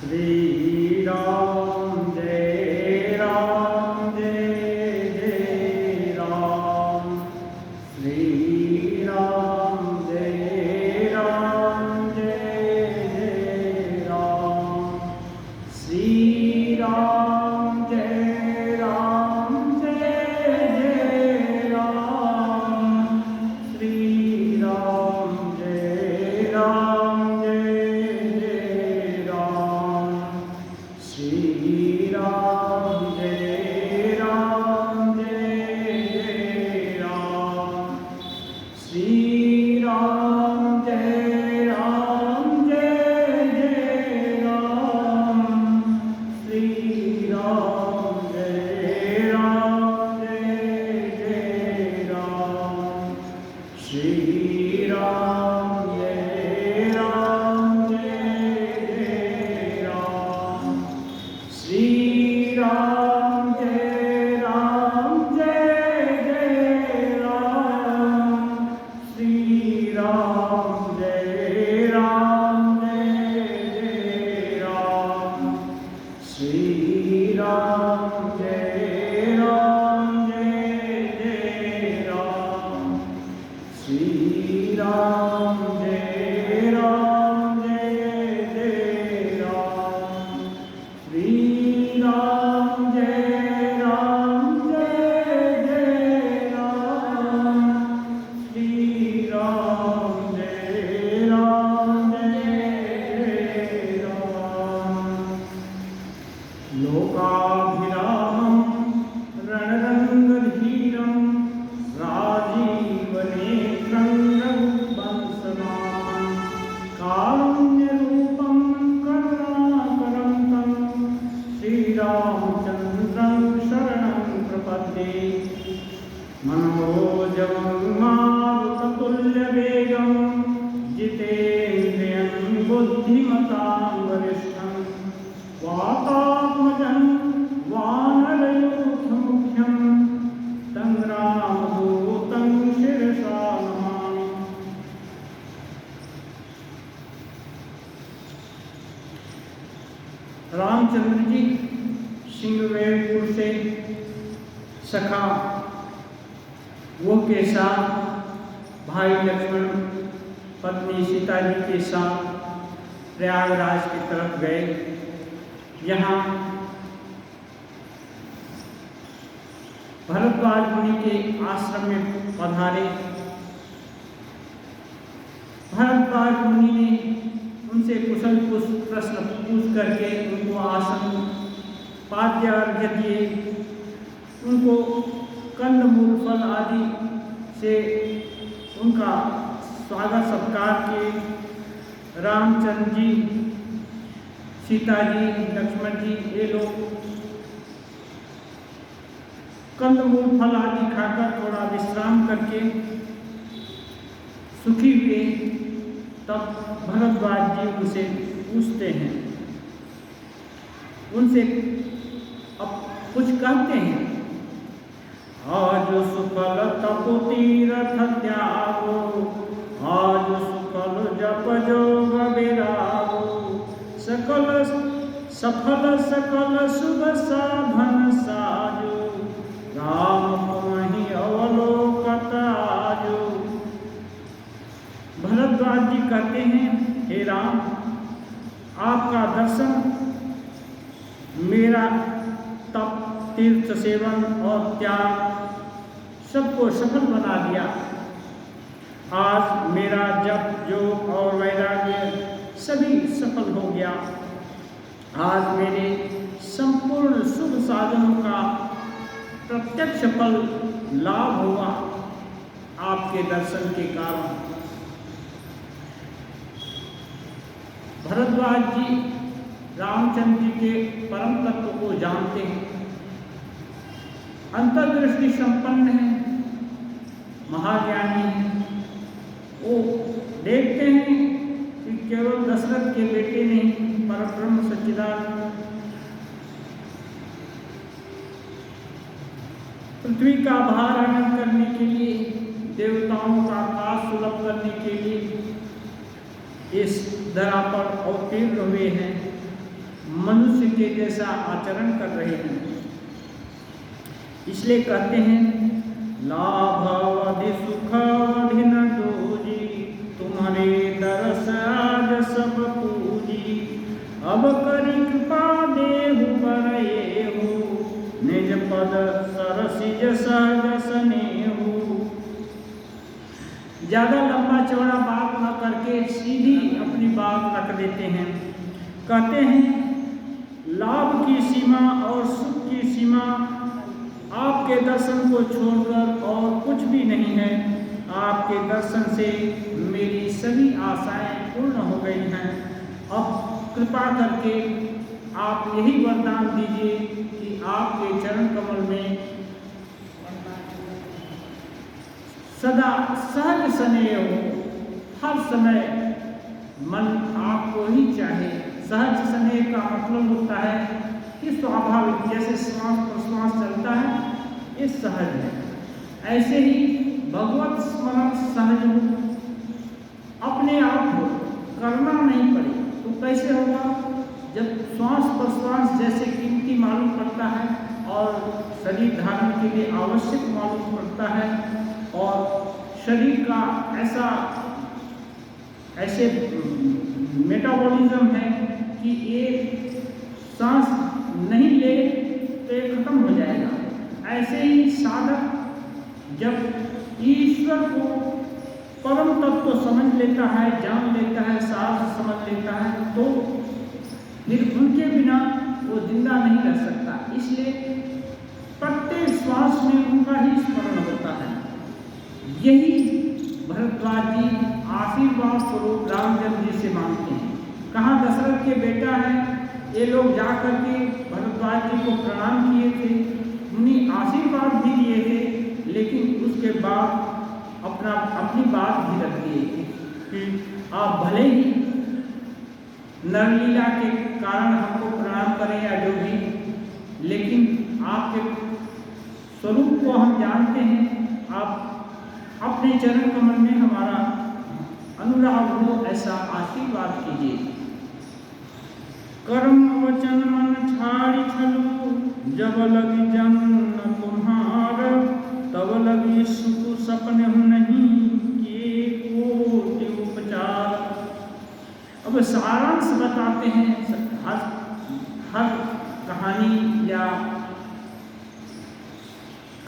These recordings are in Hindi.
श्री राम जय जय राम। श्री राम जय जय राम। श्री राम जय जय राम। श्री राम जय जय राम। श्री राम जय जय राम। श्री राम जय जय राम। श्री राम जय जय राम। श्री राम जय जय राम। श्री राम जय जय राम। श्री राम जय जय राम। श्री राम जय जय राम। श्री राम जय जय राम। श्री राम जय जय राम। श्री राम जय जय राम। लोकाभिरामं रणरङ्गधीरं राजीवनेत्रं रघुवंशनाथं कारुण्यरूपं करुणाकरं तं श्रीरामचन्द्रं शरणं प्रपद्ये। मनोजवं मारुततुल्यवेगं जितेन्द्रियं बुद्धिमतां वरिष्ठं वातात्मजं वानरयूथमुख्यं तं रामदूतं शिरसा नमामि। रामचंद्र जी सिंहवेलपुर से सखा वो के साथ भाई लक्ष्मण पत्नी सीता जी के साथ प्रयागराज की तरफ गए। यहाँ भरद्वाज मुनि के आश्रम में पधारे। भरद्वाज मुनि ने उनसे कुशल प्रश्न पूछ करके उनको आसन पाद्य अर्घ्य दिए। उनको कंदमूल फल आदि से उनका स्वागत सत्कार किए। रामचंद्र जी, सीता जी, लक्ष्मण जी ये लोग कंदमूल फल आदि खाकर थोड़ा विश्राम करके सुखी हुए। तब भरद्वाज जी उनसे पूछते हैं, उनसे अब कुछ कहते हैं। आज सुफल तप तीरथ त्यागो, आज सुफल जप जोग विरागो, सकल सफल सकल शुभ साधन साजो, राम तुम्हि अवलोकत आजो। भरद्वाज जी कहते हैं, हे राम, आपका दर्शन मेरा तप, तीर्थ सेवन और त्याग सबको सफल बना दिया। आज मेरा जप योग और वैराग्य सभी सफल हो गया। आज मेरे संपूर्ण शुभ साधनों का प्रत्यक्ष फल लाभ हुआ आपके दर्शन के कारण। भरद्वाज जी रामचंद्र जी के परम तत्व को जानते हैं, अंतर्दृष्टि संपन्न हैं, महाज्ञानी हैं। वो देखते हैं कि केवल दशरथ के बेटे नहीं, परब्रह्म सच्चिदानंद पृथ्वी का भार हरण करने के लिए, देवताओं का काज सुलभ करने के लिए इस धरा पर अवतीर्ण हुए हैं। मनुष्य के जैसा आचरण कर रहे हैं। इसलिए कहते हैं लाभावधि सुखावधि न दूजी, तुम्हारे दरस आज सब पूजी। अब करी कृपा देहु बरये हो, निज पद सरसिज सहज स्नेहु। ज्यादा लंबा चौड़ा बात न करके सीधी अपनी बात रख देते हैं। कहते हैं लाभ की सीमा और सुख की सीमा आपके दर्शन को छोड़कर और कुछ भी नहीं है। आपके दर्शन से मेरी सभी आशाएं पूर्ण हो गई हैं। अब कृपा करके आप यही वरदान दीजिए कि आपके चरण कमल में सदा सहज स्नेह हो, हर समय मन आपको ही चाहे। सहज स्नेह का मतलब होता है कि स्वाभाविक, जैसे श्वास प्रश्वास चलता है ये सहज है, ऐसे ही भगवत स्मरण सहज हो, अपने आप हो, करना नहीं पड़े। तो कैसे होगा? जब श्वास प्रश्वास जैसे कीमती मालूम पड़ता है और शरीर धारण के लिए आवश्यक मालूम पड़ता है, और शरीर का ऐसे मेटाबॉलिज्म है कि ये सांस नहीं ले तो ये खत्म हो जाएगा। ऐसे ही साधक जब ईश्वर को परम तत्व समझ लेता है, जान लेता है, सार समझ लेता है, तो फिर उनके बिना वो जिंदा नहीं रह सकता। इसलिए प्रत्येक श्वास में उनका ही स्मरण होता है। यही भरद्वाज जी आशीर्वाद स्वरूप रामचंद्र जी से मांगते हैं। कहाँ दशरथ के बेटा है, ये लोग जाकर के भरद्वाज जी को प्रणाम किए थे, उन्हें आशीर्वाद भी दिए थे, लेकिन उसके बाद अपनी बात भी रख दिए थे कि आप भले ही नरलीला के कारण हमको प्रणाम करें या जो भी, लेकिन आपके स्वरूप को हम जानते हैं। आप अपने चरण कमल में हमारा अनुराग हो, ऐसा आशीर्वाद कीजिए। कर्म वचन मन छाड़ी छलू, जब लगी जन्म तुम्हार, तब लगी सुख सपने नहीं किए कोटि उपचार। अब सारांश बताते हैं। हर कहानी या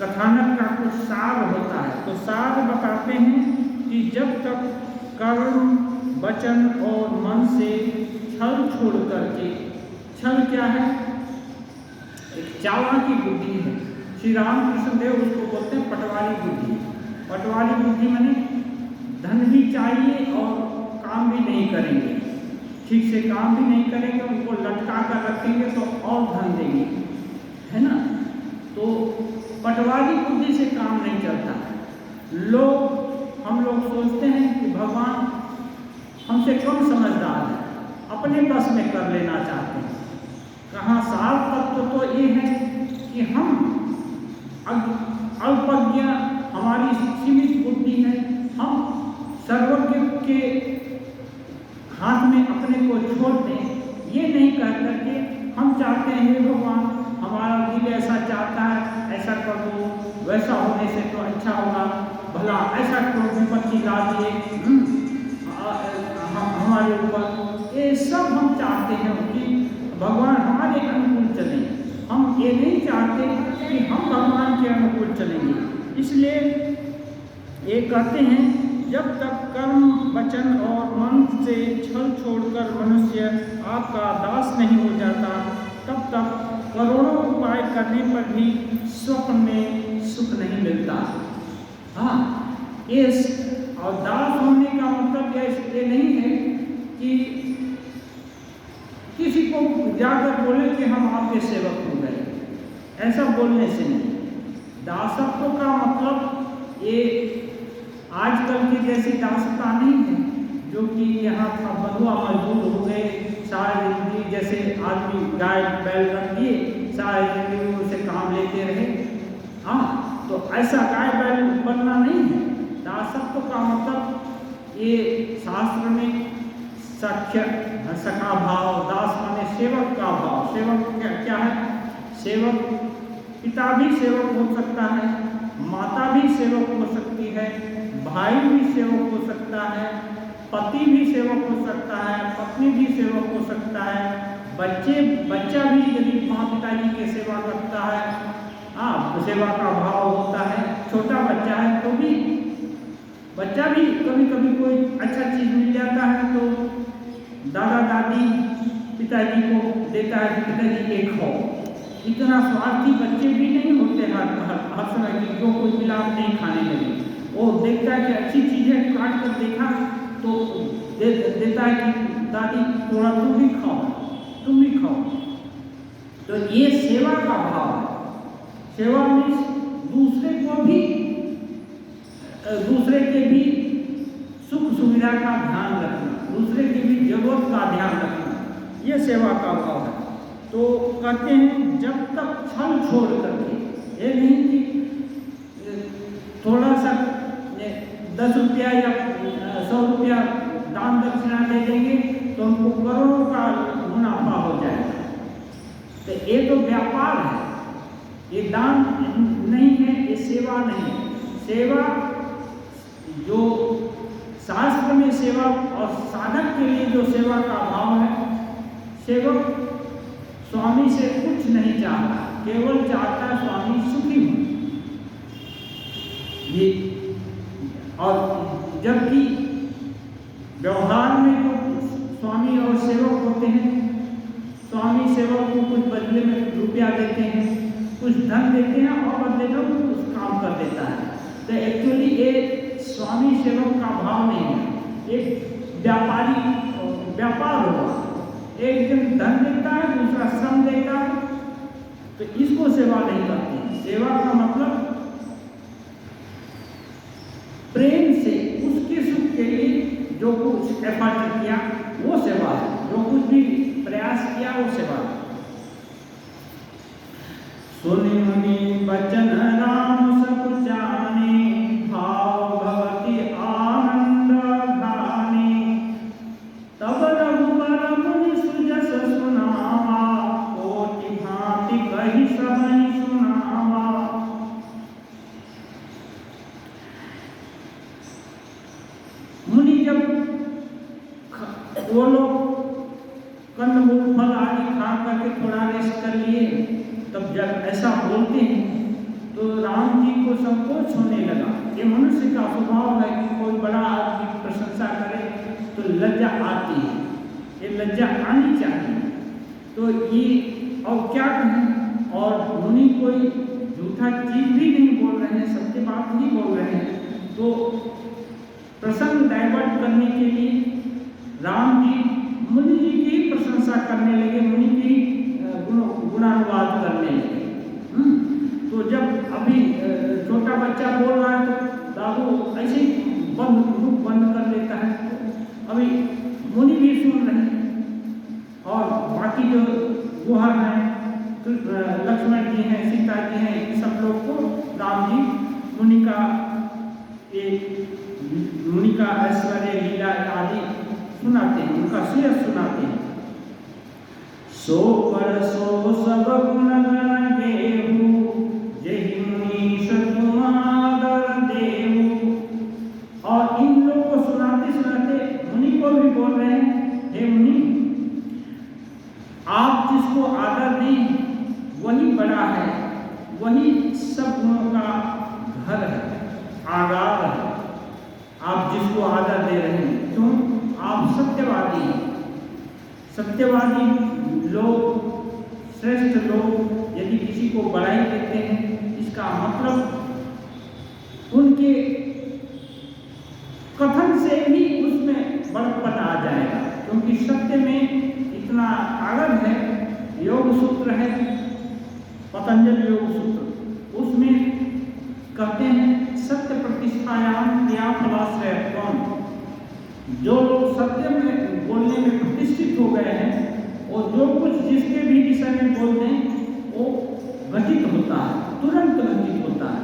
कथानक का कुछ सार होता है, तो सार बताते हैं कि जब तक कर्म वचन और मन से छल छोड़ करके, छल क्या है? एक चालाकी बुद्धि है। श्री रामकृष्ण देव उसको बोलते हैं पटवारी बुद्धि। पटवारी बुद्धि माने धन भी चाहिए और काम भी नहीं करेंगे, ठीक से काम भी नहीं करेंगे, उनको लटका कर रखेंगे तो और धन देंगे, है ना। तो पटवारी बुद्धि से काम नहीं चलता। हम लोग सोचते हैं कि भगवान हमसे कम समझदार है, अपने बस में कर लेना चाहते हैं। कहाँ सार तत्व तो ये है कि हम अल्पज्ञ, हमारी सीमित बुद्धि है, हम सर्वज्ञ के हाथ में अपने को छोड़ दें। ये नहीं कह करके हम चाहते हैं हे भगवान हमारा दिल ऐसा चाहता है, ऐसा कर दो, वैसा होने से तो अच्छा होगा, भला ऐसा करो, विपत्ति ला दिए हमारे ऊपर। ये सब हम चाहते हैं कि भगवान हमारे अनुकूल चले। हम ये नहीं चाहते कि हम भगवान के अनुकूल चलेंगे। इसलिए ये कहते हैं जब तक कर्म वचन और मन से छल छोड़कर मनुष्य आपका दास नहीं हो जाता, तब तक करोड़ों उपाय करने पर भी स्वप्न में सुख नहीं मिलता। हाँ, इस और दास होने का मतलब ये नहीं है कि किसी को जाकर बोले कि हम आपके सेवक हो गए, ऐसा बोलने से नहीं। दासत्व का मतलब ये आजकल की जैसी दासता नहीं है, जो कि यहाँ था बंधुआ मजदूर हो गए सारी जिंदगी, जैसे आदमी गाय बैल रख दिए सारी जिंदगी उनसे काम लेते रहे। हाँ, तो ऐसा गाय बैल बनना नहीं है। दासत्व का मतलब ये शास्त्र में साक्ष्य सखा भाव, दास माने सेवक का भाव। सेवक क्या है? सेवक पिता भी सेवक हो सकता है, माता भी सेवक हो सकती है, भाई भी सेवक हो सकता है, पति भी सेवक हो सकता है, पत्नी भी सेवक हो सकता है, बच्चा भी यदि माँ पिताजी की सेवा करता है, सेवा का भाव होता है। छोटा बच्चा है तो भी, बच्चा भी कभी कभी कोई अच्छा चीज़ मिल जाता है तो दादा दादी पिताजी को देता है कि पिताजी ये खाओ। इतना स्वार्थी बच्चे भी नहीं होते हर समय की जो कुछ मिला आप नहीं खाने लगे। वो देखता है कि अच्छी चीज़ें काट कर देखा तो देता है कि दादी थोड़ा तुम भी खाओ, तुम भी खाओ। तो ये सेवा का भाव है। सेवा में दूसरे के भी सुख सुविधा का ध्यान रखना, दूसरे की भी जरूरत का ध्यान रखना, ये सेवा का भाव है। तो कहते हैं जब तक छल छोड़ करके, ये नहीं कि थोड़ा सा 10 रुपया या 100 रुपया दान दक्षिणा दे देंगे तो उनको करोड़ों का मुनाफा हो जाएगा। तो ये तो व्यापार है, ये दान नहीं है, ये सेवा नहीं है। सेवा जो शास्त्र में सेवा और साधक के लिए जो सेवा का भाव है, सेवक स्वामी से कुछ नहीं चाहता, केवल चाहता है स्वामी सुखी हो। ये और जबकि व्यवहार में जो स्वामी और सेवक होते हैं, स्वामी सेवक को कुछ बदले में रुपया देते हैं, कुछ धन देते हैं और बदले में वो उस काम कर देता है। तो एक्चुअली ये स्वामी सेवक का भाव नहीं है, एक व्यापार होगा। एक जन धन देता है, दूसरा श्रम देता है, तो इसको सेवा नहीं करते। सेवा का मतलब प्रेम से उसके सुख के लिए जो कुछ एफर्ट किया वो सेवा है, जो कुछ भी प्रयास किया वो सेवा है। सुनि मुनि बचन राम सब जाने, भाव भगति आनंद घाने, तब रघुबर मुनि सुजस सुनावा, कोटि भांति कहि सबहि सुनावा। मुनि जब वो लोग कंदमूल फल आदि खा करके थोड़ा रेस्ट कर लिए, तब जब ऐसा बोलते हैं तो राम जी को संकोच होने लगा। ये मनुष्य का स्वभाव है कि कोई बड़ा आदमी प्रशंसा करे तो लज्जा आती है, ये लज्जा आनी चाहिए। तो ये और क्या कहें, और मुनि कोई झूठा चीज भी नहीं बोल रहे हैं, सत्य बात नहीं बोल रहे हैं। तो प्रसंग डाइवर्ट करने के लिए राम जी मुनि जी की प्रशंसा करने लगे, मुनि की गुणानुवाद करने लगे। तो जब अभी छोटा बच्चा बोल रहा है तो दादू ऐसे ही मुख बंद कर लेता है, अभी मुनि भी सुन रहे हैं। और बाकी जो गुहा हैं, लक्ष्मण जी हैं, सीता जी हैं, इन सब लोग को राम जी मुनि का ऐश्वर्य लीला आदि सुनाते हैं, उनका श्रेय सुनाते हैं। सो पर सो सब गुण गण देहु, जेहि मुनीश तुम आदर देहु। और इन लोग को सुनाते सुनाते मुनि को भी बोल रहे हैं, हे मुनि, आप जिसको आदर दें वही बड़ा है, वही सब गुणों का घर है, आगार है। आप जिसको आदर दे रहे हैं, क्यों? आप सत्यवादी हैं। सत्यवादी लोग, श्रेष्ठ लोग यदि किसी को बड़ाई देते हैं, इसका मतलब उनके कथन से ही उसमें बड़प्पन आ जाएगा, क्योंकि सत्य में इतना ताकत है। योग सूत्र है, पतंजलि योग सूत्र, उसमें कहते हैं सत्य प्रतिष्ठायाम क्रिया फलाश्रयत्वम्। जो लोग सत्य में बोलने में प्रतिष्ठित हो गए हैं और जो कुछ जिसके भी विषय में बोलते हैं वो घटित होता है, तुरंत घटित होता है।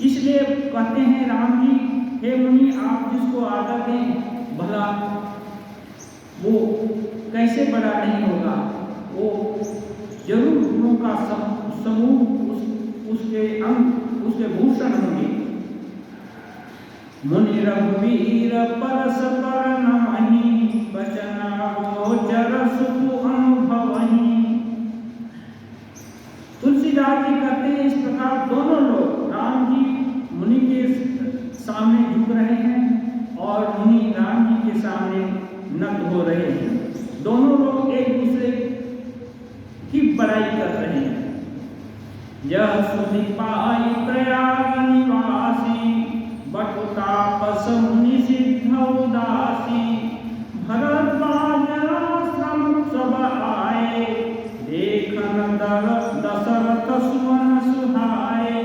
इसलिए कहते हैं राम जी, हे मुनि, आप जिसको आदर दें भला वो कैसे बड़ा नहीं होगा, वो जरूर गुणों का समूह उसके अंग उसके भूषण होंगे। मुनि रघुवीर परस पर नमहि, बचना गोचर सुख अनुभवहि। तुलसीदास जी कहते हैं इस प्रकार दोनों लोग, राम जी मुनि के सामने झुक रहे हैं और मुनि राम जी के सामने नत हो रहे हैं। दोनों लोग एक दूसरे की बड़ाई कर रहे हैं। यह सुनि पाई प्रयाग निवासी, बटु तापस मुनि सिद्ध उदासी। भरद्वाज आश्रम सब आए, देखन दशरथ सुमन सुहाए।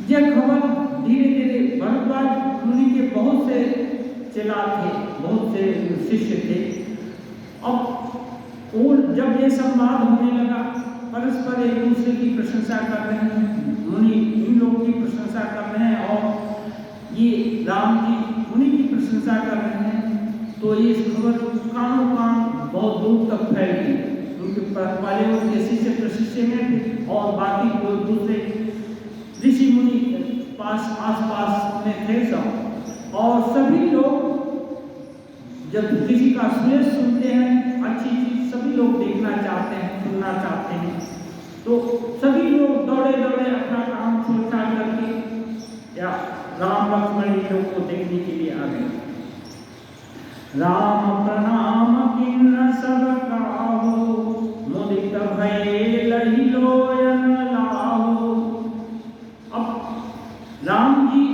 यह खबर धीरे धीरे भरद्वाज मुनि के बहुत से चेला थे, बहुत से शिष्य थे। अब और जब ये संवाद होने लगा, परस्पर एक दूसरे की प्रशंसा कर रहे हैं, मुनि इन लोगों की प्रशंसा कर रहे हैं और ये राम जी मुनि की प्रशंसा कर रहे हैं, तो ये खबर कानों कान बहुत दूर तक फैल गई। उनके पहले उनके शिष्य प्रशिष्य में थे और बाकी कोई दूसरे ऋषि मुनि पास आसपास में थे सब। और सभी लोग जब किसी का सुयश सुनते हैं, अच्छी चीज सभी लोग देखना चाहते हैं, सुनना चाहते हैं, तो सभी लोग दौड़े दौड़े अपना काम छोड़ छाड़ करके या राम लक्ष्मण जी लोग को देखने के लिए आ गए। राम प्रणाम किन्न सब काहू, मुदित भये लहि लोयन लाहू। अब राम जी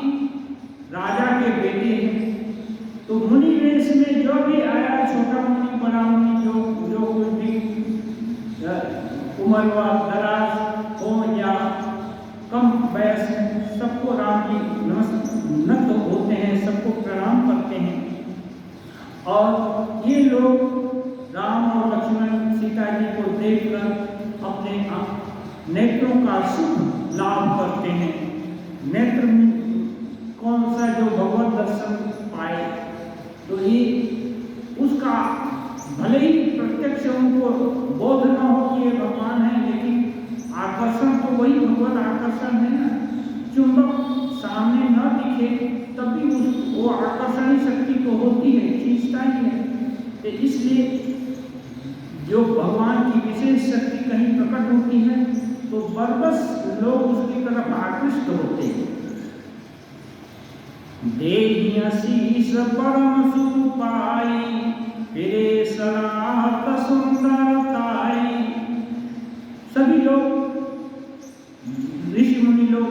राजा के बेटे हैं, तो मुनि वेश में जो भी आया, छोटा मुनि बड़ा मुनि, जो कोई भी उम्र व दराज हो या कम वयस है, सबको राम जी नत होते हैं, सबको प्रणाम करते हैं। और ये लोग राम और लक्ष्मण सीता जी को देखकर अपने नेत्रों का सुख लाभ करते हैं। नेत्र कौन सा, जो भगवत दर्शन पाए, तो ये उसका भले ही प्रत्यक्ष उनको बोध न हो कि ये भगवान है, लेकिन आकर्षण तो वही भगवत आकर्षण है ना। चुंबक सामने न दिखे तब भी वो आकर्षण शक्ति तो होती है, खींचता ही है। तो इसलिए जो भगवान की विशेष शक्ति कहीं प्रकट होती है तो बरबस लोग उसकी तरफ आकृष्ट होते हैं। देहि आशीष परम सुख पाई, फिरे सराहत सुंदरताई। सभी लोग ऋषि मुनि लोग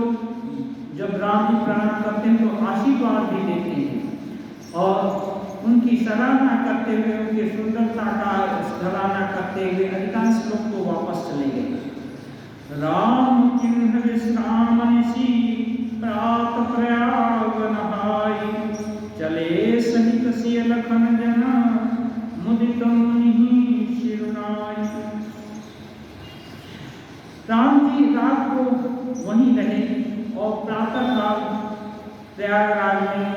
जब राम जी प्रणाम करते हैं तो आशीर्वाद भी देते हैं और उनकी सराहना करते हुए, उनकी सुंदरता का सराहना करते हुए अधिकांश लोग तो वापस चले गए। राम किन्ह विश्राम निशि, प्रात प्रयाग नहाई। चले सहित सिय लखन जना, मुदित मुनि शिरुनाई। राम जी रात को वहीं रहे और प्रातः काल प्रयागराज में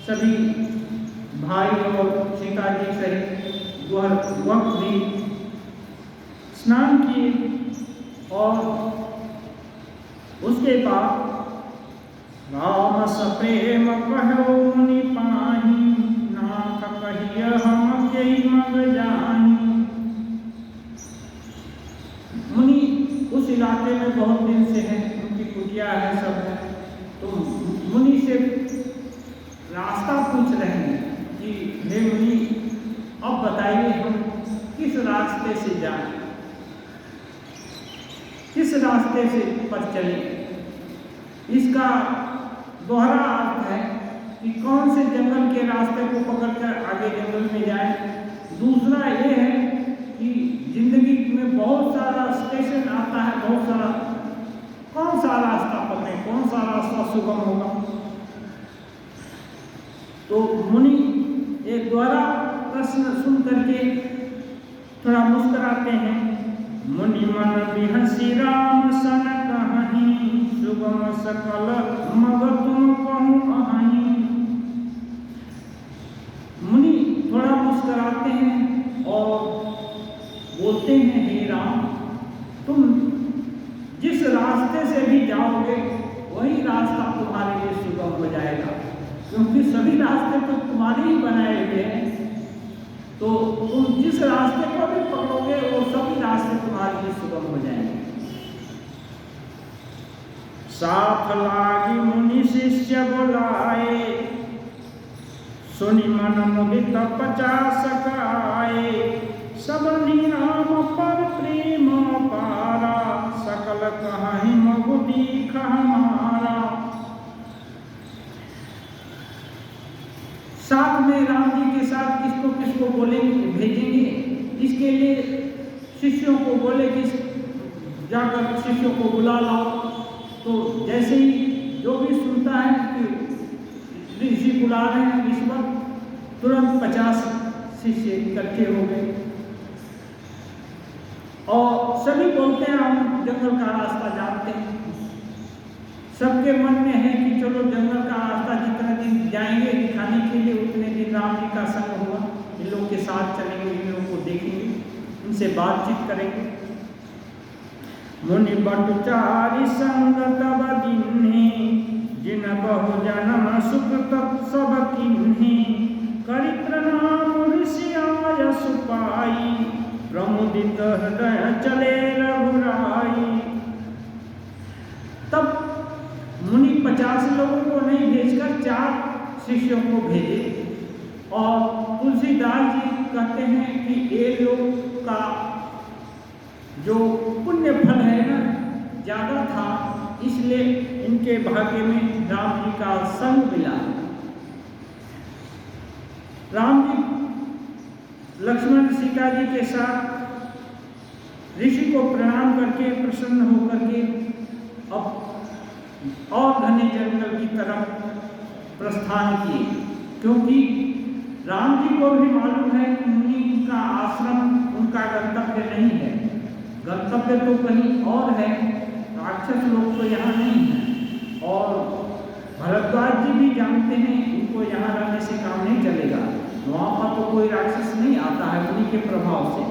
सभी भाई और सीता जी सहित वक्त भी स्नान किए और उसके बाद राम सप्रेम कहो मुनि पाही, नाथ कहिय हम के मग जाही। मुनि उस इलाके में बहुत दिन से हैं, उनकी कुटिया है, सब है, तो मुनि से रास्ता पूछ रहे हैं कि हे मुनि, अब बताइए हम किस रास्ते से जाएं, किस रास्ते से पर चले। इसका दोहरा अर्थ है कि कौन से जंगल के रास्ते को पकड़कर आगे जंगल में जाए। दूसरा ये है कि जिंदगी में बहुत सारा स्टेशन आता है, बहुत सारा, कौन सा रास्ता पकड़े, कौन सा रास्ता सुगम होगा। तो मुनि एक द्वारा प्रश्न सुन करके थोड़ा मुस्कुराते हैं। मुनि मन बिहसी राम सन कहानी, सुगम सकल मग तुम कहूँ अहानी। मुनि बोलते हैं, हे राम, तुम जिस रास्ते से भी जाओगे वही रास्ता तुम्हारे लिए सुगम हो जाएगा, क्योंकि सभी रास्ते तो तुम्हारे ही बनाए हुए हैं। तो तुम जिस रास्ते को भी पकड़ोगे वो सभी रास्ते तुम्हारे लिए सुगम हो जाएंगे। साथ लागी मुनि शिष्य बोलाए, सुनि मन मुदित 50 आए। सब नाम पर प्रेम पारा, सकल कहानी मगु दीख हमारा। साथ में राम जी के साथ किसको किसको बोलेंगे, भेजेंगे, इसके लिए शिष्यों को बोले कि जाकर शिष्यों को बुला लाओ। तो जैसे ही जो भी सुनता है कि ऋषि बुला रहे हैं ऋषिवर, तुरंत 50 शिष्य इकट्ठे हो गए और सभी बोलते हैं हम जंगल का रास्ता जानते हैं। सबके मन में है कि चलो जंगल का रास्ता जितने दिन जाएंगे दिखाने के लिए उतने दिन राम जी का संग होगा, इन लोग के साथ चलेंगे, इन लोगों को देखेंगे, इनसे बातचीत करेंगे। मुनि बटुचारी संग तब दीन्हे, जिन बहु जन्म सुख सब किन्हे। करि प्रणाम ऋषि आय सुपाई, प्रमुदित हृदय चले रघुराई। तब मुनि 50 लोगों को नहीं भेजकर 4 शिष्यों को भेजे और तुलसीदास जी कहते हैं कि ये लोग का जो पुण्य फल है ना ज्यादा था, इसलिए इनके भाग्य में राम जी का संग मिला। राम जी लक्ष्मण सीता जी के साथ ऋषि को प्रणाम करके प्रसन्न होकर के अब और घने जंगल की तरफ प्रस्थान किए, क्योंकि राम जी को भी मालूम है कि मुनि का आश्रम उनका गंतव्य नहीं है, गंतव्य तो कहीं और है, राक्षस लोग तो यहाँ नहीं है। और भरद्वाज जी भी जानते हैं इनको यहाँ रहने से काम नहीं चलेगा, वहाँ पर तो कोई राक्षस नहीं आता है मुनि के प्रभाव से।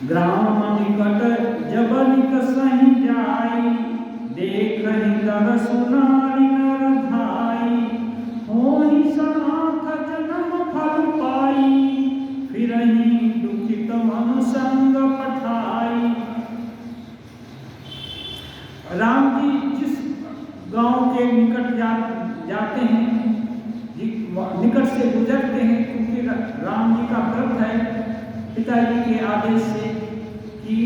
ग्राम निकट जब निकसहि जाई, देखहि दर सुनारि नर धाई। होहि सनाथ जन्म फल पाई, फिरहि दुखित मन संग पठाई। राम जी जिस गांव के निकट जाते हैं, निकट से गुजरते हैं, क्योंकि राम जी का व्रत है पिताजी के आदेश से कि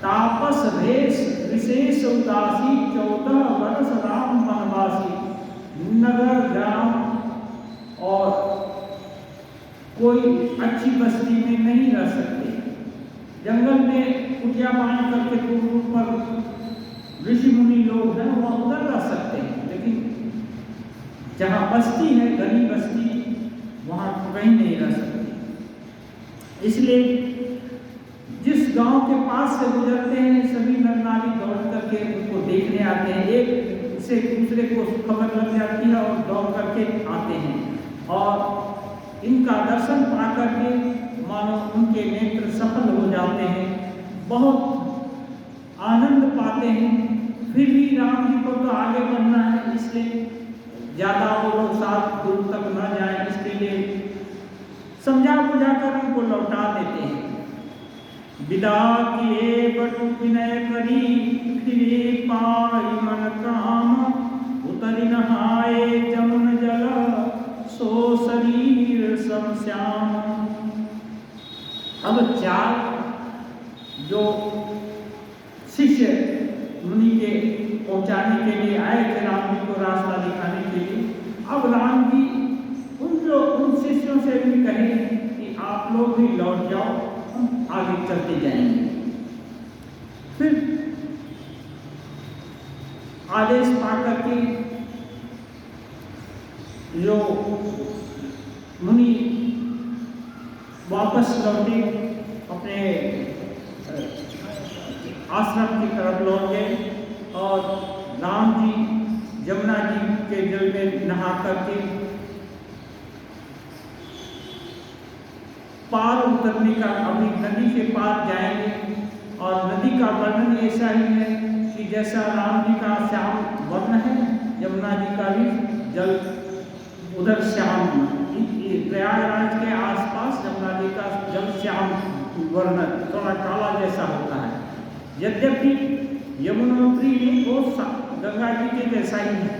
तापस भेष विशेष उदासी, 14 वर्ष राम वनवासी। नगर ग्राम और कोई अच्छी बस्ती में नहीं रह सकते, जंगल में कुटिया बांध करके दूर पर ऋषि मुनि लोग हैं वह उधर रह सकते हैं, लेकिन जहाँ बस्ती है गली बस्ती वहाँ कहीं नहीं रह सकते। इसलिए जिस गांव के पास से गुजरते हैं सभी नर नारी दौड़ करके उनको देखने आते हैं, एक से दूसरे को खबर लग जाती है और दौड़ करके आते हैं और इनका दर्शन पा करके मानो उनके नेत्र सफल हो जाते हैं, बहुत आनंद पाते हैं। फिर भी राम जी को तो आगे बढ़ना है, इसलिए ज़्यादा वो लोग साथ दूर तक न जाए, इसके लिए समझा बुझा कर उनको लौटा देते हैं। विदा किए बटु विनय करी, फिरे पाई मन काम। उतरि नहाए जमुन जल, सो शरीर सम श्याम। अब 4 जो शिष्य मुनि के पहुंचाने के लिए आए थे राम जी को रास्ता दिखाने के लिए, अब राम जी उन शिष्यों से भी कहे कि आप लोग भी लौट जाओ, हम आगे चलते जाएंगे। फिर आदेश पाकर के जो मुनि वापस लौटे, अपने आश्रम की तरफ लौट गए और राम जी यमुना जी के जल में नहा करके पार उतरने का, अभी नदी के पार जाएंगे और नदी का वर्णन ऐसा ही है कि जैसा राम जी का श्याम वर्ण है, यमुना जी का भी जल उधर श्याम, प्रयागराज के आसपास यमुना जी का जल श्याम वर्ण थोड़ा काला जैसा होता है। यद्यपि यमुनोत्री में वो गंगा जी के जैसा ही है,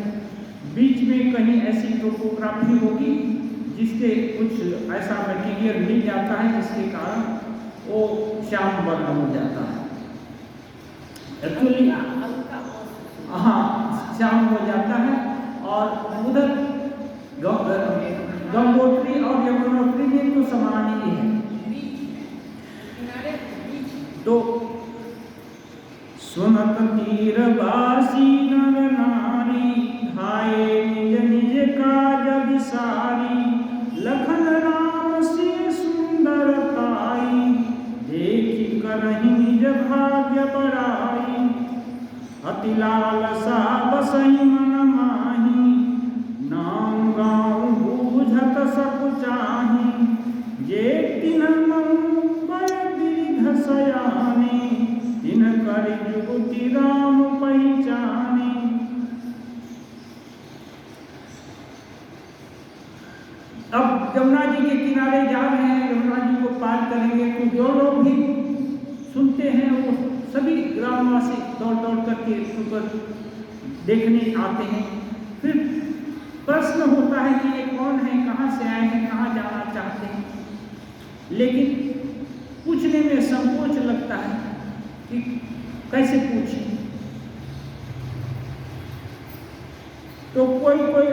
बीच में कहीं ऐसी टोपोग्राफी होगी जिसके कुछ ऐसा मटीरियल मिल जाता है जिसके कारण वो श्याम वर्ण हो जाता है। एक्चुअली हाँ श्याम हो जाता है। और उधर गंगोत्री और यमुनोत्री में तो समान ही है। तो सुनत तीरवासी नर नारी, धाये निज निज काज विसारी, लखन राम से सुंदरताई, देखि करहि निज भाग्य बड़ाई, अति लालसा बसहि मन माही, नाम गाँव बूझत सकु चाही, जे तिन मंगल गिरिध सयाने, दिन कर जुगति राम पहचाने। अब यमुना जी के किनारे जा रहे हैं, यमुना जी को पार करेंगे तो जो लोग भी सुनते हैं वो सभी ग्रामवासी दौड़ दौड़ करके ऊपर देखने आते हैं। फिर प्रश्न होता है कि ये कौन है, कहाँ से आए हैं, कहाँ जाना चाहते हैं, लेकिन पूछने में संकोच लगता है कि कैसे पूछें। तो कोई कोई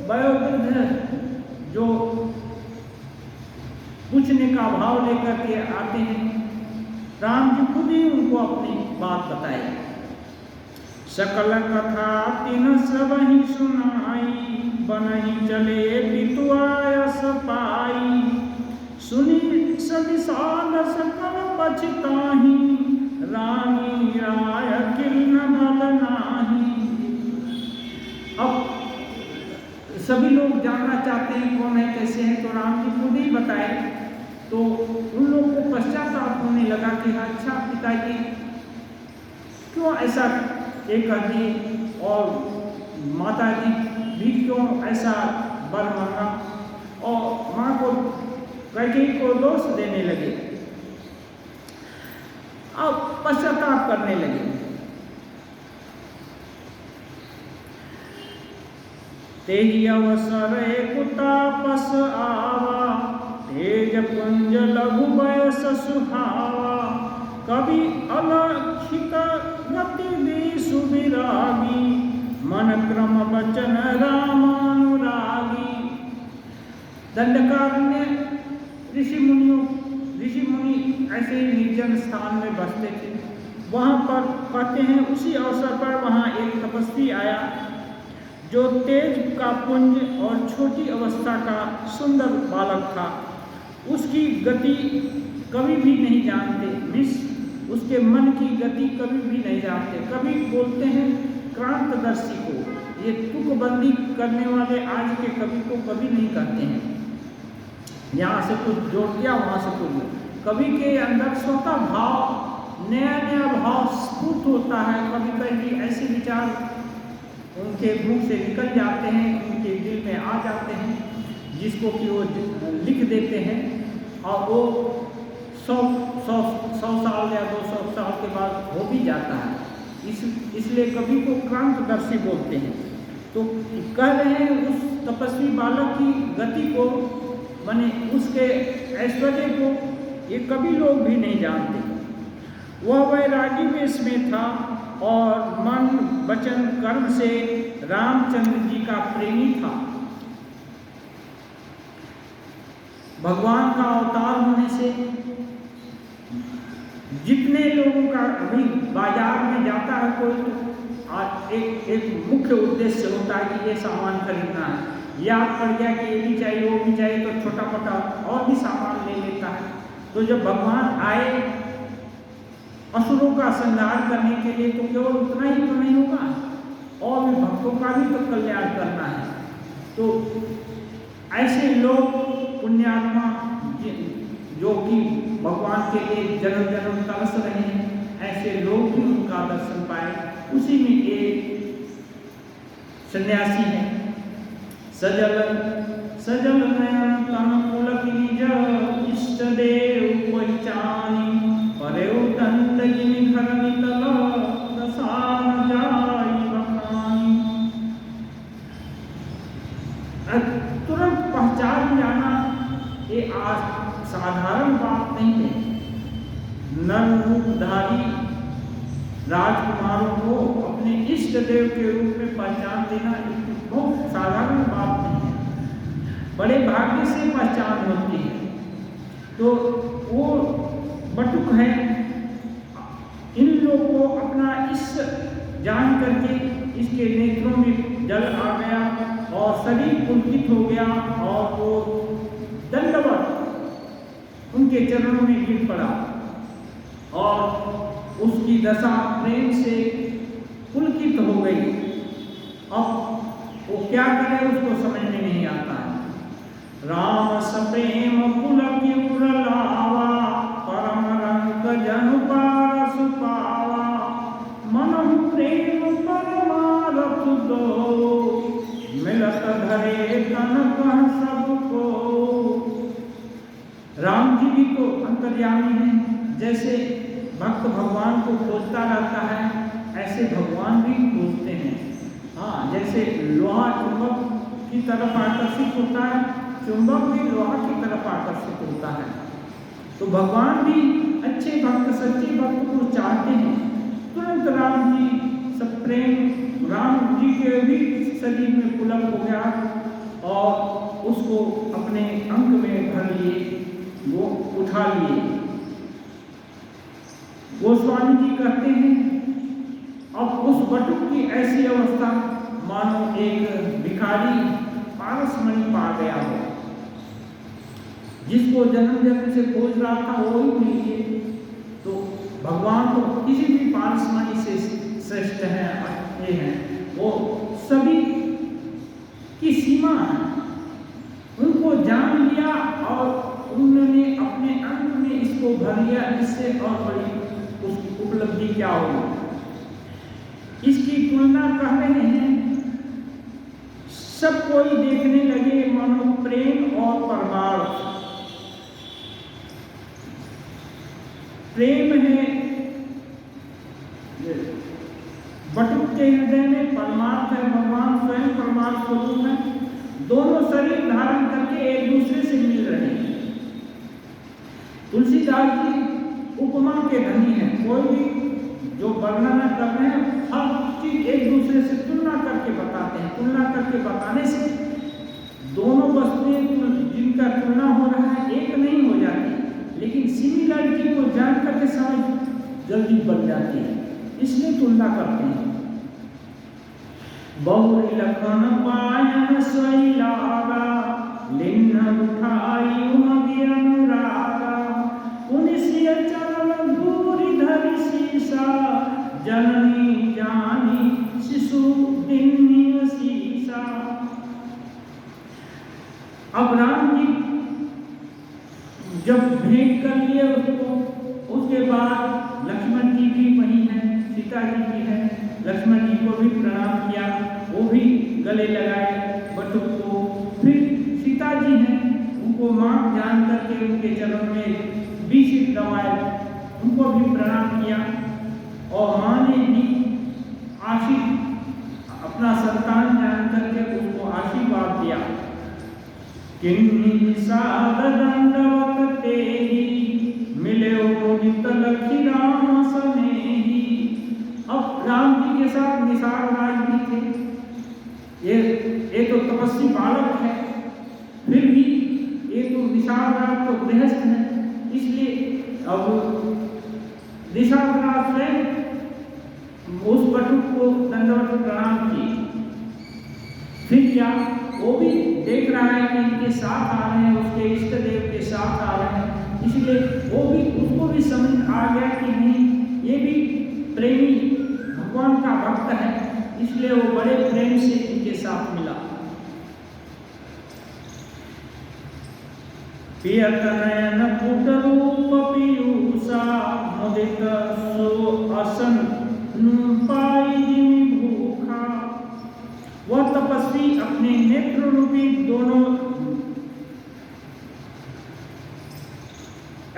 वयोवृद्ध जो पूछने का भाव लेकर के आते हैं, राम जी खुद ही उनको अपनी बात बताए। सकल कथा तिन सबहि सुनाई, बनहि चले बितुआयस पाई, सुनी सविशाल सकल पछताही, रानी राय किल्न बल नाही। अब सभी लोग जानना चाहते हैं कौन है, कैसे हैं, तो राम जी खुद ही बताए। तो उन लोगों को पश्चाताप होने लगा कि अच्छा पिताजी क्यों ऐसा एक आदमी और माता जी भी क्यों ऐसा वर मांगा, और माँ को कैकेयी को दोष देने लगे, अब पश्चाताप करने लगे। तेहि अवसर कुतापस आवा, तेज पुंज लघु बयस सुहावा, कवि अलक्षित गति देशु विरागी, मन क्रम वचन रामानुरागी। दंडकारण्य ऋषि मुनि ऐसे ही निर्जन स्थान में बसते थे। वहाँ पर कहते हैं उसी अवसर पर वहाँ एक तपस्वी आया जो तेज का पुंज और छोटी अवस्था का सुंदर बालक था। उसकी गति कभी भी नहीं जानते, उसके मन की गति कभी भी नहीं जानते। कभी बोलते हैं क्रांतदर्शी को, ये तुकबंदी करने वाले आज के कवि को कभी नहीं कहते हैं, यहाँ से कुछ जोड़ दिया वहाँ से कुछ। कवि के अंदर स्वतः भाव, नया नया भाव स्फुट होता है। कभी कभी ऐसे विचार उनके मुख से निकल जाते हैं, उनके दिल में आ जाते हैं, जिसको कि वो लिख देते हैं, और वो 100 साल या 200 साल के बाद हो भी जाता है। इसलिए कवि को क्रांतदर्शी बोलते हैं। तो कह रहे हैं उस तपस्वी बालक की गति को, माने उसके ऐश्वर्य को ये कभी लोग भी नहीं जानते। वह वैरागी वेश में था और मन वचन कर्म से रामचंद्र जी का प्रेमी था। भगवान का अवतार होने से जितने लोगों का अभी बाजार में जाता है कोई, तो आज एक मुख्य उद्देश्य होता है कि ये सामान खरीदना है, याद पड़ गया कि ये भी चाहिए वो भी चाहिए, तो छोटा मोटा और भी सामान ले लेता है। तो जब भगवान आए असुरों का संहार करने के लिए, तो केवल उतना ही तो नहीं होगा, और भी भक्तों का भी तो कल्याण करना है। तो ऐसे लोग पुण्यात्मा जो कि भगवान के लिए जन्म जन्म तरस रहे हैं, ऐसे लोग भी उनका दर्शन पाए। उसी में एक सन्यासी है, सजल सजल नयन तन पुलक निज इष्ट देव पहिचानी, परेउ दंड जिनि घर नितल दसान जाई बखानी। तुरंत पहचान जाना ये साधारण बात नहीं है। नर रूपधारी राजकुमारों को अपने इष्ट देव के रूप में पहचान देना बहुत साधारण बात नहीं है, बड़े भाग्य से पहचान होती है। तो वो बटुक है, इन लोगों को अपना इष्ट जान करके इसके नेत्रों में जल आ गया और शरीर पुलकित हो गया और वो दंडवत उनके चरणों में गिर पड़ा और उसकी दशा प्रेम से पुलकित हो गई। अब वो क्या करे उसको समझ में नहीं आता है। राम सप्रेम पुलकि उरलावा, परम रंग जनु पारस पावा, मनहु प्रेम परमारथ दो, मिलत धरे तन कह सबको। राम जी भी तो अंतर्यामी हैं, जैसे भक्त भगवान को खोजता रहता है ऐसे भगवान भी खोजते हैं। हाँ, जैसे लोहा चुंबक की तरफ आकर्षित होता है, चुंबक भी लोहा की तरफ आकर्षित होता है। तो भगवान भी अच्छे भक्त सच्चे भक्त को चाहते हैं। तुरंत राम जी सब प्रेम राम जी के भी शरीर में पुलक हो गया और उसको अपने अंग में भर लिए, वो उठा लिए। गोस्वामी जी कहते हैं अब उस बटुक की ऐसी अवस्था मानो एक भिखारी पारसमणि पा गया हो, जिसको जन्म जन्म से खोज रहा था वो ही मिल गए। तो भगवान तो किसी भी पारसमणि से श्रेष्ठ हैं, अच्छे हैं, वो सभी की सीमा है। उनको जान लिया और उन्होंने अपने अंग में इसको भर लिया। इससे और बड़ी उसकी उपलब्धि क्या होगी। इसकी तुलना कह रहे हैं, सब कोई देखने लगे मानो प्रेम और परमार्थ। प्रेम है बटुक के हृदय में, परमार्थ है भगवान स्वयं परमार्थ स्वरूप है। दोनों शरीर धारण करके एक दूसरे से मिल रहे हैं। तुलसीदास जी उपमा के धनी है, कोई भी जो वर्णन कर रहे हैं हर चीज एक दूसरे से तुलना करके बताते हैं। तुलना करके बताने से दोनों वस्तुएं जिनका तुलना हो रहा है एक नहीं हो जाती, लेकिन सिमिलरिटी को जान करके समझ जल्दी बन जाती है, इसलिए तुलना करते हैं। बहुरी लखन पायन सोई लागा, लिन्न उठाई उमगी अनुरागा, पुनिसिय चरण दूरी धरि सीसा, जननी जानी शिशु दिन्नी सीसा। अब राम जी जब भेंट कर लिए उसको, उसके बाद लक्ष्मण जी भी वहीं हैं, सीता जी भी हैं। लक्ष्मण जी को भी प्रणाम किया, वो भी गले लगाए बटुक को। फिर सीता जी हैं, उनको मां जान करके उनके चरण में बीच दबाए, उनको भी प्रणाम किया। और मां ने भी अपना संतान जान करके उसको आशीर्वाद दिया। किन्नी निषाद दंडवत तेहि, मिले मोदित लखी राम सनेहि। अब राम जी के साथ निषाद राज भी थे। ये तो तपस्वी बालक है, फिर भी ये तो निषाद राज तो गृहस्थ है, इसलिए अब निषाद राज स्वयं उस बटुक को दंडवत प्रणाम किए। फिर क्या, वो भी देख रहा है कि इनके साथ आ रहे हैं, उसके इष्ट देव के साथ आ रहे हैं, इसलिए वो भी उसको भी समझ आ गया कि नहीं ये भी प्रेमी भगवान का भक्त है, इसलिए वो बड़े प्रेम से इनके साथ मिला। पियत नयन पुटरूप पीयूषा मुदित सुअसन पाई जिमि भूखा। वह तपस्वी अपने नेत्र रूपी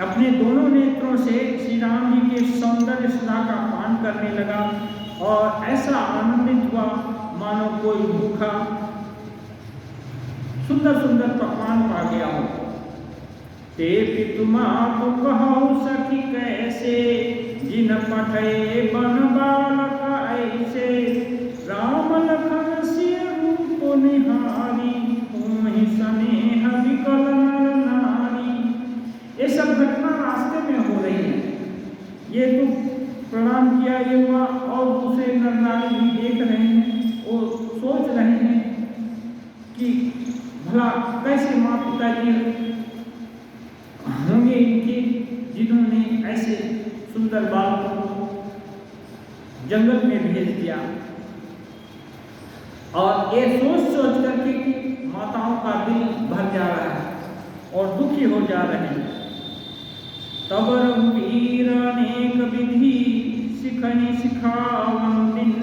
अपने दोनों नेत्रों से श्री राम जी के सौंदर्य सुधा का पान करने लगा और ऐसा आनंदित हुआ मानो कोई भूखा सुंदर सुंदर पकवान पा गया हो। ते पितुमा को कहो सखी कैसे जिन पठे बन बालक ऐसे राम लखन सिय रूप निहारी तुम्हि स्नेह विकल नर नारी। ये सब घटना रास्ते में हो रही है। ये तो प्रणाम किया ये हुआ और दूसरे नर नारी भी देख रहे हैं और सोच रहे हैं कि भला कैसे माँ पिता जी होंगे इनके जिन्होंने ऐसे सुंदर बालकों को जंगल में भेज दिया। और ये सोच सोच करके कि माताओं का दिल भर जा रहा है और दुखी हो जा रहे हैं। तब रघुवीर अनेक विधि सिखनि सिखावन दिन।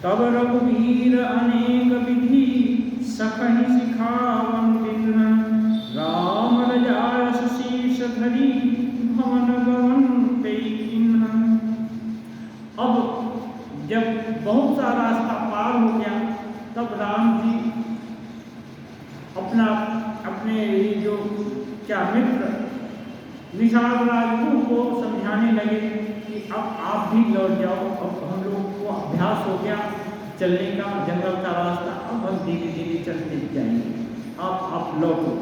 तब रघुवीर अनेक विधि सखनि सिखावन दिन। राम रजाय शीश धरी भवन गवन तेकिन। अब जब बहुत सा रास्ता पार हो गया तब राम जी अपने जो क्या मित्र निषाद राजगुरु को समझाने लगे कि अब आप भी लौट जाओ। अब हम लोग को अभ्यास हो गया चलने का जंगल का रास्ता, अब हम धीरे धीरे चलते जाएंगे, आप लौटो।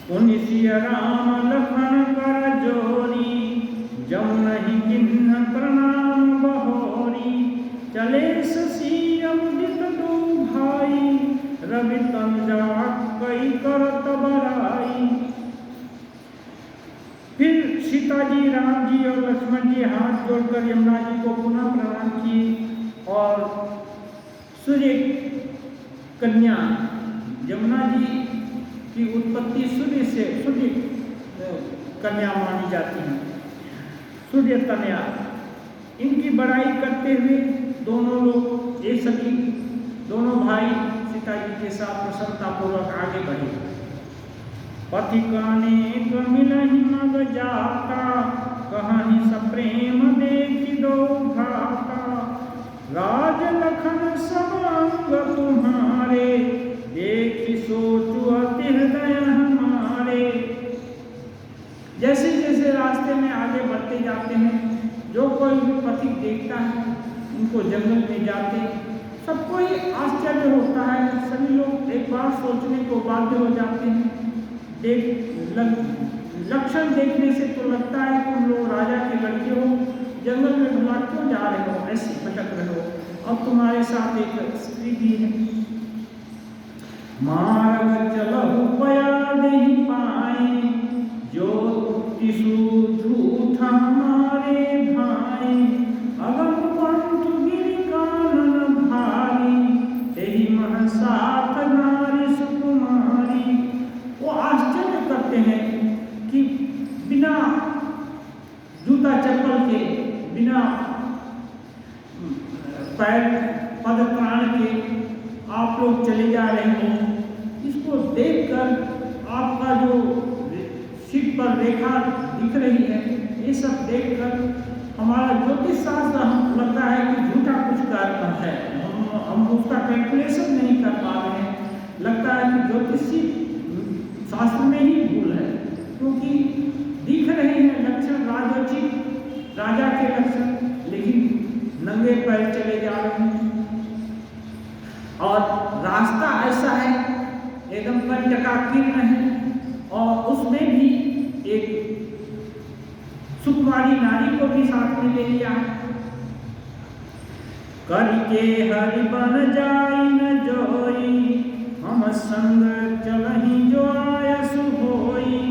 पुनि सिय राम लखन कर जोरी जमुनहि किन्ह प्रणाम बहोरी। चले शशि अमुदित दो भाई रवि तनुजा कई करत बड़ाई। फिर सीता जी राम जी और लक्ष्मण जी हाथ जोड़कर यमुना जी को पुनः प्रणाम किए और सूर्य कन्या यमुना जी की उत्पत्ति सूर्य कन्या मानी जाती है, सूर्य कन्या। इनकी बड़ाई करते हुए दोनों लोग ये सभी दोनों भाई सीता जी के साथ प्रसन्नता पूर्वक आगे बढ़े। पथिकाने मिलहि मग जाता कहानी सप्रेम देखि दो घाता। राज लखन सब अंग तुम्हारे देखि सोचु अति हृदय हमारे। जैसे जैसे रास्ते में आगे बढ़ते जाते हैं जो कोई भी पथिक देखता है उनको जंगल में जाते सबको ही आश्चर्य होता है। सभी लोग एक बार सोचने को बाध्य हो जाते हैं। लक्षण देखने से तो लगता है तुम लोग राजा के लड़के हो, जंगल में भला क्यों जा रहे हो, ऐसे भटक रहे हो। अब तुम्हारे साथ एक स्त्री भी है। मार्ग चलहु पया नहीं पाए जो तिसु झूठ हमारे भाई। अगम पंथ गिर कानन भारी तेहि मन साथ नारी सुकुमारी। वो आश्चर्य करते हैं कि बिना जूता चप्पल के, बिना पैर पद प्राण के आप लोग चले जा रहे हैं। इसको देखकर आपका जो सिर पर रेखा दिख रही है, ये सब देखकर हमारा ज्योतिष शास्त्र हम लगता है कि झूठा कुछ करता है। हम उसका कैलकुलेशन नहीं कर पा रहे हैं। लगता है कि ज्योतिषी शास्त्र में ही भूल है, क्योंकि दिख रहे हैं लक्षण राजोचित राजा के लक्षण, लेकिन नंगे पैर चले जा रहे हैं। और रास्ता ऐसा है एकदम कंटकाकीर्ण है और उसमें भी एक सुकुमारी नारी को भी साथ में ले लिया है। करके हरि बन जाई न जोई हम संग चलहि जो आयसु होई।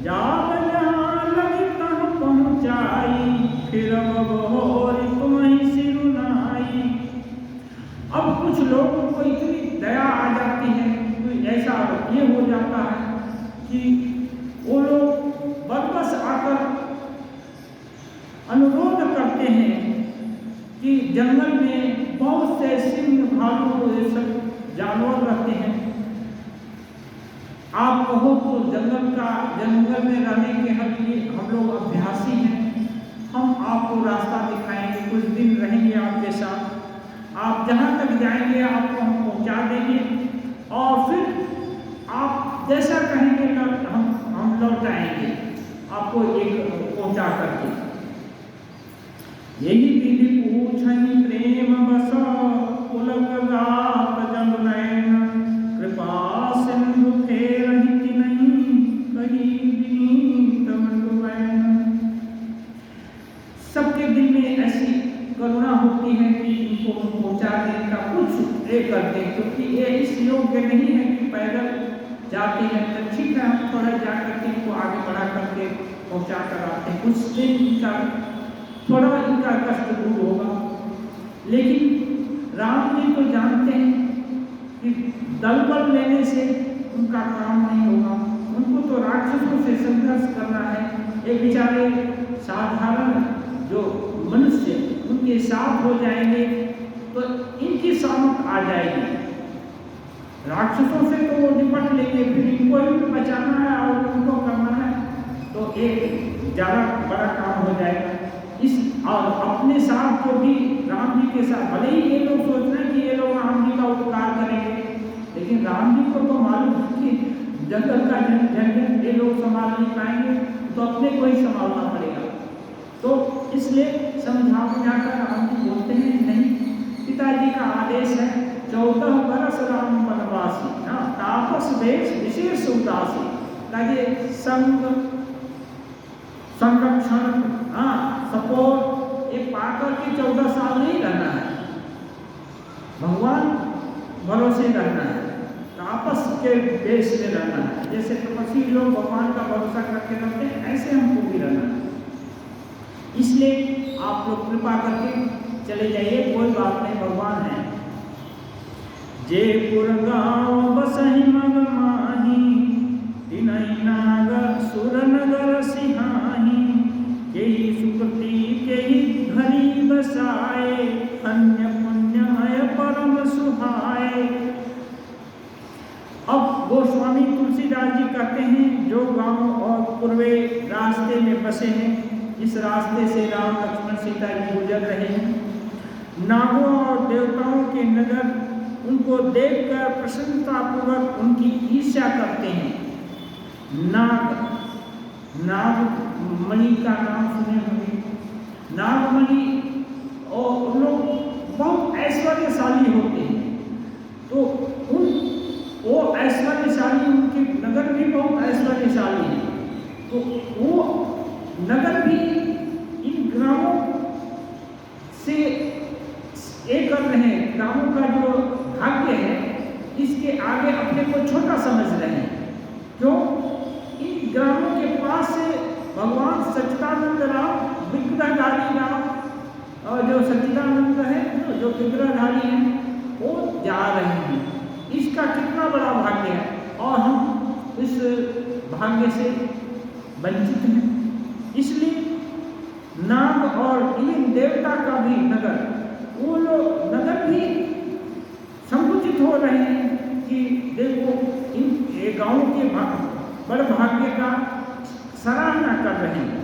जाब जहाँ लगी तहाँ पहुँचाई फिर बहोरी तुम्हीं सिरुनाई। अब कुछ लोगों को इतनी दया आ जाता है कि वो लोग बरबस आकर अनुरोध करते हैं कि जंगल में बहुत से सिंह, भालू, ये सब जानवर रहते हैं, आप कहो तो जंगल में रहने के हम लोग अभ्यासी हैं, हम आपको रास्ता दिखाएंगे, कुछ दिन रहेंगे आपके साथ, आप जहाँ तक जाएंगे आपको हम पहुँचा देंगे और फिर आप जैसा कहेंगे हम लौट आएंगे आपको एक पहुँचा करके। यही विधि पूछनि प्रेम बस पुलक गात जब नैन, कृपा सिंधु फेरहि तिनहि कही विनीत मृदुवैन। सबके दिल में ऐसी करुणा होती है कि इनको पहुंचा देने का कुछ ये करते हैं, क्योंकि ये इस योग्य नहीं है कि पैदल जाते हैं, तो ठीक है हम थोड़ा जाकर के इनको आगे बढ़ा करके पहुंचा कर आते हैं, कुछ दिन इनका थोड़ा इनका कष्ट दूर होगा। लेकिन राम जी तो जानते हैं कि दल बल लेने से उनका काम नहीं होगा, उनको तो राक्षसों से संघर्ष करना है। ये बेचारे साधारण जो मनुष्य उनके साथ हो जाएंगे तो इनकी सामत आ जाएगी, राक्षसों से तो वो निपट लेंगे, फिर इनको भी बचाना है और उनको करना है तो एक ज़्यादा बड़ा काम हो जाएगा। और अपने साथ जो भी राम जी के साथ, भले ही ये लोग सोच रहे हैं कि ये लोग राम जी का उपकार करेंगे, लेकिन राम जी को तो मालूम है कि जंगल का झंझट ये लोग संभाल नहीं पाएंगे, तो अपने को ही संभालना पड़ेगा। तो इसलिए समझा बुझाकर राम जी बोलते हैं नहीं, पिताजी का आदेश है 14 बरस राम वनवासी, हाँ तापस वेश विशेष उदासी, ताकि संरक्षण, हाँ सपोर्ट, ये पाकर के 14 साल नहीं रहना है, भगवान भरोसे रहना है, तापस के देश में रहना है। जैसे तपस्वी लोग भगवान का भरोसा करके रहते हैं, ऐसे हमको भी रहना है। इसलिए आप लोग कृपा करके चले जाइए, कोई बात नहीं, भगवान है। जयपुर गाँव बसहि मग माही, तिनहि नाग सुर नगर सिहाही, केहि सुकृति केहि घरी बसाए, अन्य पुण्यमय परम सुहाए। अब गोस्वामी तुलसीदास जी कहते हैं जो गांव और पूर्वे रास्ते में बसे हैं, इस रास्ते से राम लक्ष्मण सीता जी गुजर रहे हैं। नागों और देवताओं के नगर उनको देखकर प्रसन्नतापूर्वक उनकी ईर्ष्या करते हैं। नागमणि का नाम सुने होंगे, नागमणि और लोग बहुत ऐश्वर्यशाली होते हैं, तो वो ऐश्वर्यशाली, उनके नगर भी बहुत ऐश्वर्यशाली हैं, तो वो नगर भी इन ग्रामों से एक कर रहे हैं, ग्रामों का जो भाग्य है इसके आगे अपने को छोटा समझ रहे हैं। क्यों? इन ग्रामों के पास से भगवान सच्चिदानंद राम, विग्रहधारी राम, और जो सच्चिदानंद है जो विग्रहधारी हैं वो जा रहे हैं। इसका कितना बड़ा भाग्य है और हम इस भाग्य से वंचित हैं। इसलिए नाग और इन देवता का भी नगर, वो लोग नगर भी संकुचित हो रहे हैं कि देखो इन गाँव के बड़ भाग्य का सराहना कर रहे हैं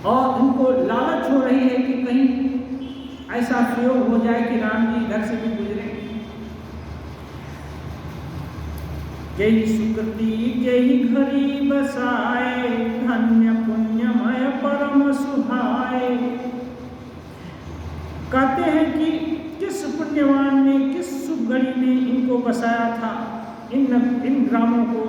और उनको लालच हो रही है कि कहीं ऐसा प्रयोग हो जाए कि राम जी इधर से भी गुजरे। जय सुकृति जय घरी बसाए, धन्य पुण्यमय परम सुहाए। कहते हैं कि किस पुण्यवान ने किस शुभ घड़ी में इनको बसाया था, इन ग्रामों को,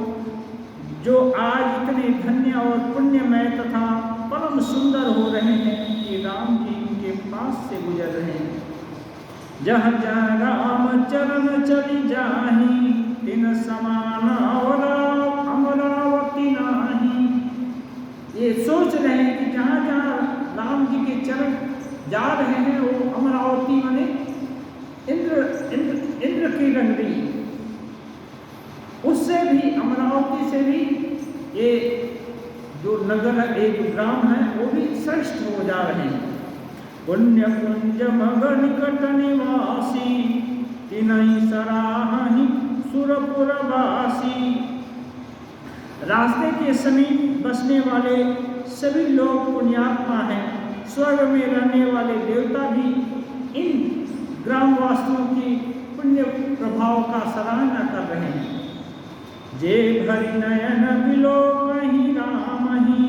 जो आज इतने धन्य और पुण्यमय तथा परम सुंदर हो रहे हैं कि राम जी इनके पास से गुजर रहे हैं। जहाँ जहाँ राम चरण चली जाही, तिन समान अमरावती नाही। ये सोच रहे हैं कि जहाँ जहाँ राम जी के चरण जा रहे हैं वो अमरावती माने इंद्र की नगरी, उससे भी अमरावती से भी ये जो नगर है, ये जो ग्राम है, वो भी श्रेष्ठ हो जा रहे हैं। पुण्य कुंज मग निकट निवासी, तिनहि सराहि सुरपुरवासी। रास्ते के समीप बसने वाले सभी लोग पुण्यात्मा हैं। स्वर्ग में रहने वाले देवता भी इन ग्रामवासियों की पुण्य प्रभाव का सराहना कर रहे हैं। जे भरि नयन बिलो कहीं राम ही,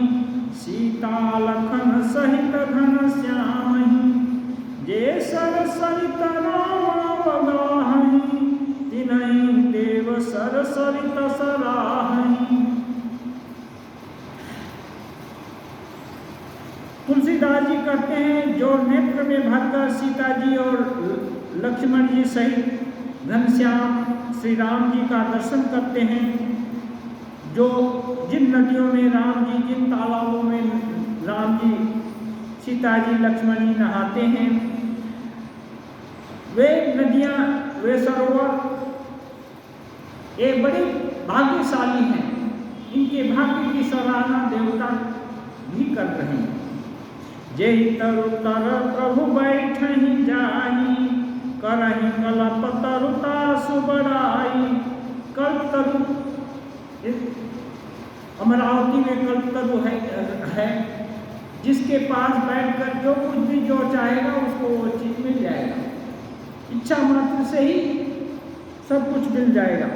सीता लखन सहित घन श्याम ही। जे सर सरित राम बगाहि, तिनहि देव सर सरित सराहि। तुलसीदास जी कहते हैं, जो नेत्र में भरकर सीता जी और लक्ष्मण जी सहित घनश्याम श्री राम जी का दर्शन करते हैं, जो जिन नदियों में राम जी, जिन तालाबों में राम जी, सीता जी, लक्ष्मण जी नहाते हैं, वे नदियाँ, वे सरोवर ये बड़े भाग्यशाली हैं। इनके भाग्य की सराहना देवता भी कर रहे हैं। जेहि तरु तर प्रभु बैठहि जाहि, करहि कल्प तरुता सुबराई। कल्पतरु, अमरावती में कल्पतरु है जिसके पास बैठकर जो कुछ भी जो चाहेगा उसको वो चीज मिल जाएगा। इच्छा मात्र से ही सब कुछ मिल जाएगा।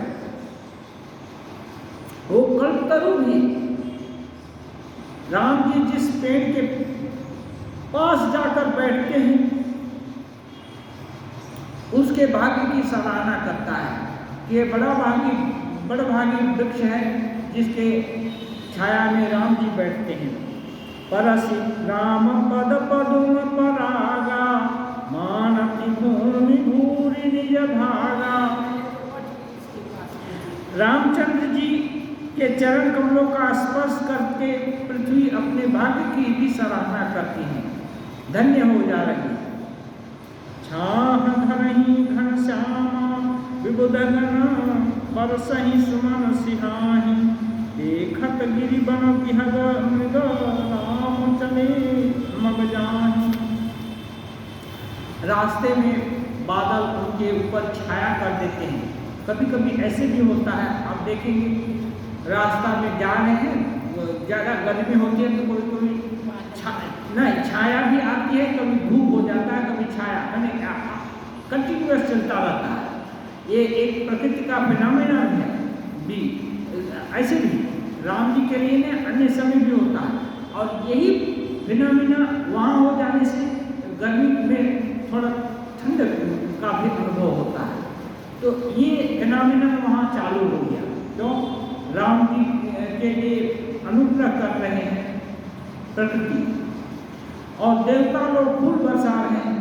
वो कल्पतरु भी राम जी जिस पेड़ के पास जाकर बैठते हैं, उसके भाग्य की सराहना करता है। ये बड़ा भागी वृक्ष है जिसके छाया में राम जी बैठते हैं। परसि राम पद पदुम परागा, मानति भूमि भूरि निज भागा। रामचंद्र जी के चरण कमलों का स्पर्श करके पृथ्वी अपने भाग्य की भी सराहना करती है, धन्य हो जा रही है। छाह धरहि घनश्यामा विबुध गण, बरसहि सुमन सिहाहि। देखत गिरि बन बिहग मृग, राम चले मग जाहि। रास्ते में बादल उनके ऊपर छाया कर देते हैं। कभी कभी ऐसे भी होता है, आप देखेंगे रास्ता में जा रहे हैं, ज़्यादा गर्मी होती है तो कोई नहीं छाया भी आती है, कभी धूप हो जाता है, कभी छाया, यानी कंटिन्यूअस चलता रहता है। ये एक प्रकृति का फिनोमेना है भी। ऐसे भी राम जी के लिए अन्य समय भी होता है, और यही फिनोमेना वहाँ हो जाने से गर्मी में थोड़ा ठंडक का भी अनुभव होता है। तो ये फिनोमेना वहाँ चालू हो गया, तो राम जी के लिए अनुग्रह कर रहे हैं प्रकृति। और देवता लोग फूल बरसा रहे हैं।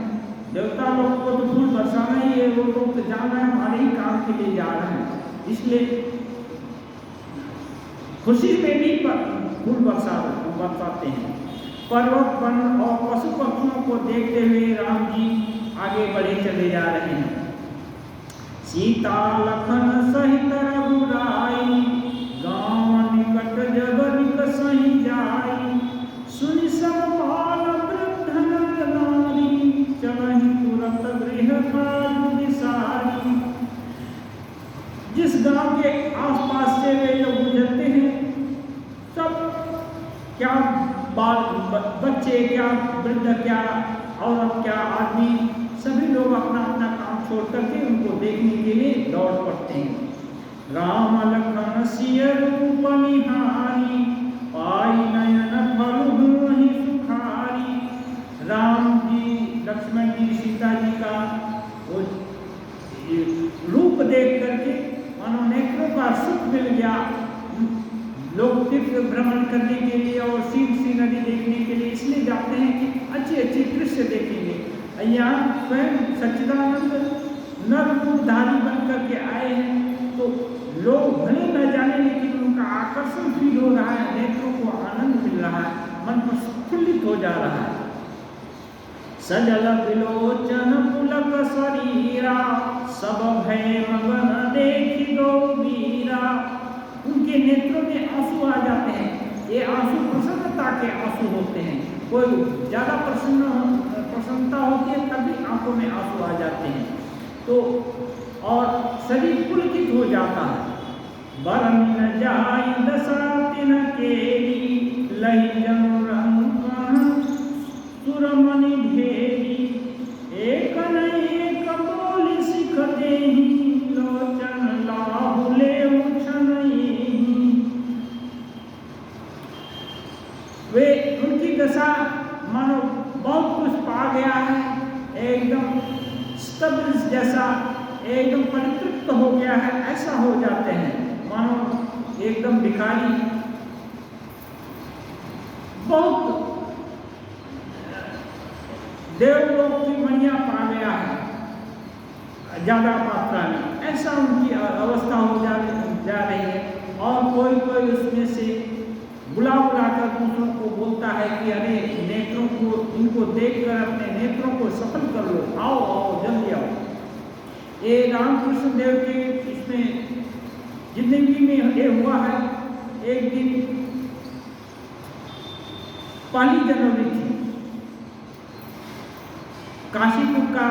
देवता लोग को तो फूल बरसाना ही है, वो लोग तो जान रहे हैं हमारे ही काम के लिए जा रहे हैं, इसलिए खुशी में भी फूल बरसाते हैं। पर्वत वन और पशु पक्षियों को देखते हुए राम जी आगे बढ़े चले जा रहे हैं। सीता लखन सहित रघुराई, गाँव निकट जब निक सही जाई। सुनि सब बाल वृद्ध नर नारी, चलहि तुरत गृह काज विसारी। जिस गांव के आसपास से वे लोग गुजरते हैं, सब क्या बच्चे, क्या वृद्ध, क्या औरत, क्या आदमी, सभी लोग अपना अपना काम छोड़ करके उनको देखने के लिए दौड़ पड़ते हैं। राम लखन सिय रूप निहारी, पाई नयन फलु ही सुखारी। राम जी, लक्ष्मण जी, सीता जी का वो रूप देख करके मानो नेत्रों का सुख मिल गया। लोग तीर्थ भ्रमण करने के लिए और सी नदी देखने के लिए इसलिए जाते हैं कि अच्छे अच्छे दृश्य देखेंगे। यहाँ स्वयं सच्चिदानंद नर रूपधारी बन करके आए हैं, तो लोग भले न जाने लेकिन उनका आकर्षण फील हो रहा है, नेत्रों को आनंद मिल रहा है, मन प्रफुल्लित हो जा रहा है। सजल विलोचन पुलक शरीरा, सब भय मगन देखि दो वीरा। इनके नेत्रों में आंसू आ जाते हैं। ये आंसू प्रसन्नता के आंसू होते हैं। कोई ज़्यादा प्रसन्नता होती है तब भी आंखों में आंसू आ जाते हैं। तो और शरीर पुलकित हो जाता है। बरन न जाई दशा तिन केरी, लही जनु रंग सुरमणि ढेरी, एक एक बोल सिख देहि, लोचन लाहुले उछनहि। वे उनकी दशा मानो बहुत कुछ पा गया है, एकदम स्तब्ध जैसा, एकदम परितृप्त हो गया है, ऐसा हो जाते हैं, मानो एकदम भिखारी। बहुत देवलोक की मणियां पा गया है ज्यादा मात्रा में, ऐसा उनकी अवस्था हो जा रही है। और कोई कोई उसमें से बुला कर दूसरों को बोलता है कि अरे नेत्रों को, इनको देखकर अपने नेत्रों को सफल कर लो, आओ आओ जल्दी आओ। ये रामकृष्ण देव के इसमें जिंदगी में ये हुआ है। एक दिन पहली जनवरी थी, काशीपुर का